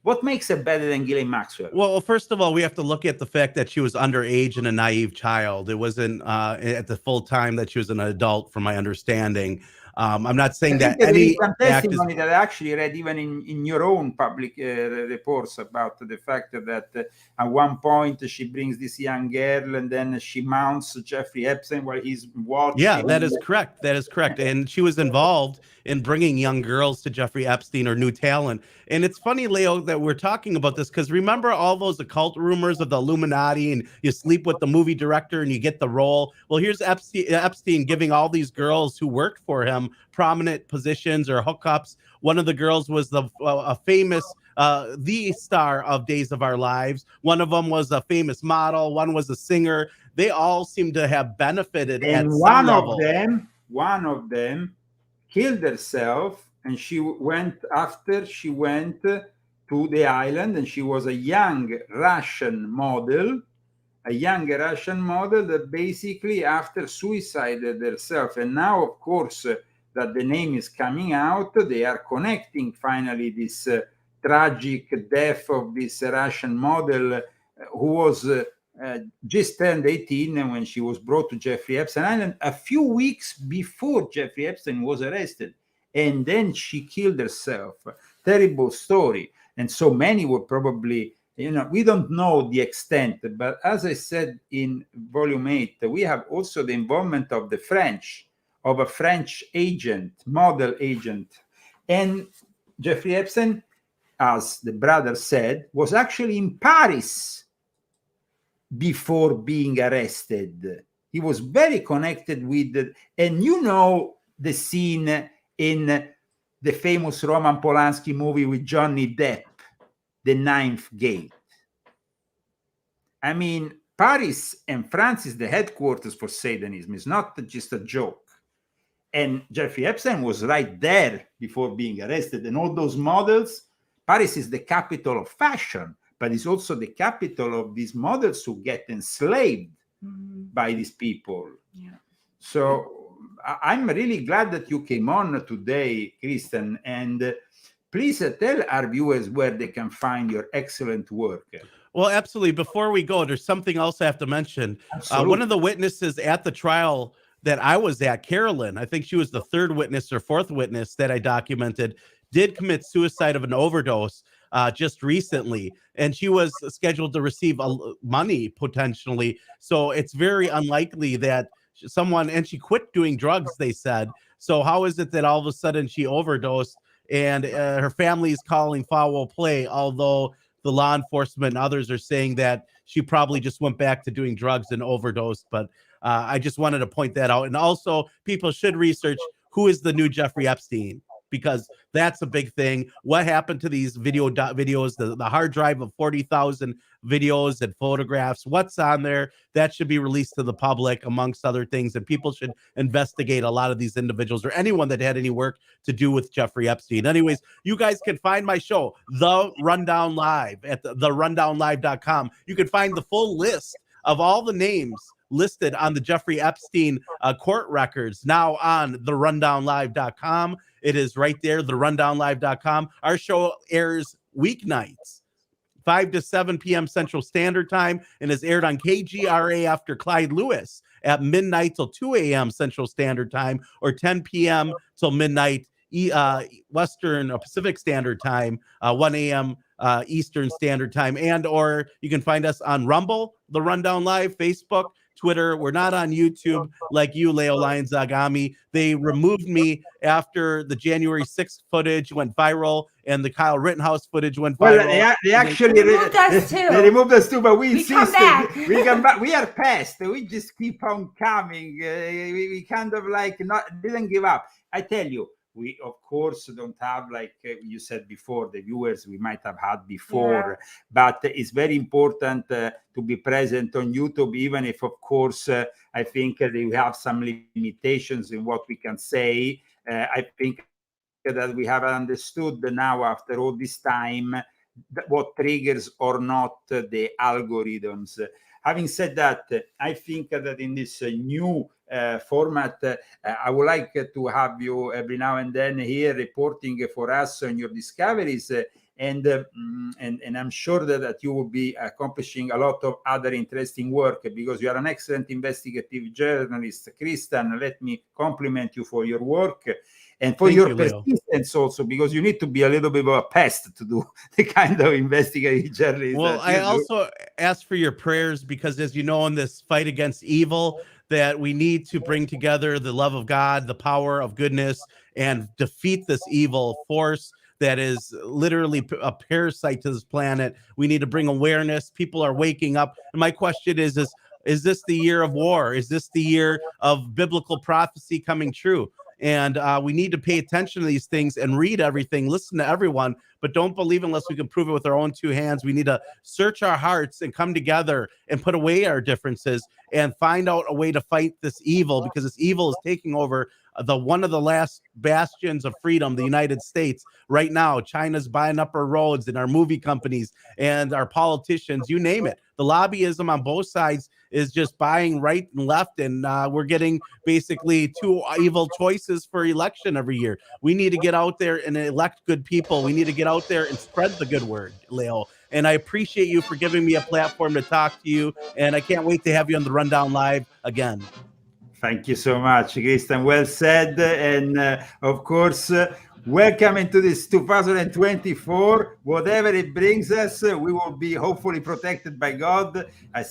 What makes her better than Ghislaine Maxwell? Well, first of all, we have to look at the fact that she was underage and a naive child. It wasn't at the full time that she was an adult, from my understanding. I'm not saying that there is any some act is. testimony that I actually read even in your own public reports about the fact that at one point she brings this young girl and then she mounts Jeffrey Epstein while he's watching. Yeah, that is correct. That is correct. And she was involved in bringing young girls to Jeffrey Epstein or new talent. And it's funny, Leo, that we're talking about this because remember all those occult rumors of the Illuminati and you sleep with the movie director and you get the role. Well, here's Epstein giving all these girls who worked for him prominent positions or hookups. One of the girls was a famous the star of Days of Our Lives. One of them was a famous model. One was a singer. They all seem to have benefited and at some level. One of them killed herself, and she went to the island, and she was a young Russian model that basically after suicided herself. And now, of course, that the name is coming out, they are connecting finally this tragic death of this Russian model who was just turned 18 when she was brought to Jeffrey Epstein Island a few weeks before Jeffrey Epstein was arrested. And then she killed herself. Terrible story. And so many were probably, we don't know the extent, but as I said in volume 8, we have also the involvement of a French agent, model agent. And Jeffrey Epstein, as the brother said, was actually in Paris before being arrested. He was very connected with and the scene in the famous Roman Polanski movie with Johnny Depp, The Ninth Gate. I mean, Paris and France is the headquarters for Satanism. It's not just a joke. And Jeffrey Epstein was right there before being arrested. And all those models, Paris is the capital of fashion, but it's also the capital of these models who get enslaved by these people. Yeah. So I'm really glad that you came on today, Kristen, and please tell our viewers where they can find your excellent work. Well, absolutely. Before we go, there's something else I have to mention. One of the witnesses at the trial that I was at, Carolyn, I think she was the third witness or fourth witness that I documented, did commit suicide of an overdose just recently. And she was scheduled to receive money potentially. So it's very unlikely that someone, and she quit doing drugs, they said. So how is it that all of a sudden she overdosed and her family is calling foul play, although the law enforcement and others are saying that she probably just went back to doing drugs and overdosed. But I just wanted to point that out. And also people should research who is the new Jeffrey Epstein, because that's a big thing. What happened to these videos, the hard drive of 40,000 videos and photographs? What's on there? That should be released to the public, amongst other things. And people should investigate a lot of these individuals or anyone that had any work to do with Jeffrey Epstein. Anyways, you guys can find my show, The Rundown Live, at therundownlive.com. You can find the full list of all the names listed on the Jeffrey Epstein court records now on therundownlive.com. It is right there, therundownlive.com. Our show airs weeknights, 5 to 7 p.m. Central Standard Time, and is aired on KGRA after Clyde Lewis at midnight till 2 a.m. Central Standard Time, or 10 p.m. till midnight Western Pacific Standard Time, 1 a.m. Eastern Standard Time. And or you can find us on Rumble, The Rundown Live, Facebook, Twitter. We're not on YouTube like you, Leo Lion Zagami. They removed me after the January 6th footage went viral and the Kyle Rittenhouse footage went viral. Well, they actually removed us too. They removed us too, but we insisted. We come back. We are past. We just keep on coming. We kind of didn't give up. I tell you, we of course don't have, like you said before, the viewers we might have had before, but it's very important to be present on YouTube, even if of course I think they have some limitations in what we can say. I think that we have understood now after all this time what triggers or not the algorithms. Having said that, I think that in this new format. I would like to have you every now and then here reporting for us on your discoveries. And I'm sure that you will be accomplishing a lot of other interesting work, because you are an excellent investigative journalist. Christian, let me compliment you for your work and for your persistence also, because you need to be a little bit of a pest to do the kind of investigative journalism. Well, I also ask for your prayers, because as you know, in this fight against evil, that we need to bring together the love of God, the power of goodness, and defeat this evil force that is literally a parasite to this planet. We need to bring awareness. People are waking up. And my question is this the year of war? Is this the year of biblical prophecy coming true? And we need to pay attention to these things and read everything, listen to everyone, but don't believe unless we can prove it with our own two hands. We need to search our hearts and come together and put away our differences and find out a way to fight this evil, because this evil is taking over one of the last bastions of freedom, the United States. Right now, China's buying up our roads and our movie companies and our politicians, you name it. The lobbyism on both sides is just buying right and left, and we're getting basically two evil choices for election every year. We need to get out there and elect good people. We need to get out there and spread the good word, Leo. And I appreciate you for giving me a platform to talk to you, and I can't wait to have you on the Rundown Live again. Thank you so much, Christian. Well said. And of course, welcome into this 2024. Whatever it brings us, we will be hopefully protected by God. Why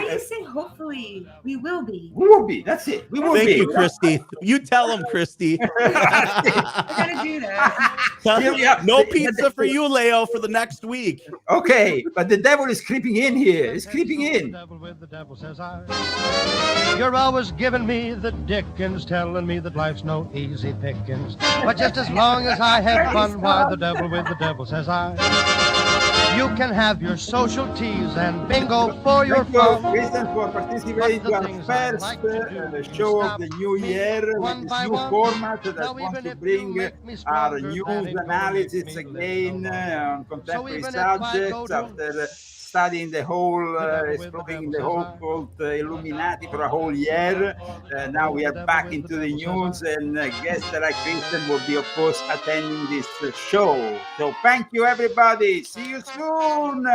do you say hopefully? We will be. We will be. That's it. We will be. Thank you, Christy. You tell him, Christy. We're gonna do that. No pizza for you, Leo, for the next week. Okay, but the devil is creeping in here. He's creeping in. The devil says you're always giving me the dickens, telling me that life's no easy pickings. But just as long as I have fun, why the devil with the devil says you can have your social teas and bingo for your fun. Christian, for participating to our first show of the new year with this new format that wants to bring our news analysis again on contemporary subjects after studying the whole, exploring the whole cult Illuminati for a whole year. Now we are back into the news, and guests like Christian will be, of course, attending this show. So thank you, everybody. See you soon.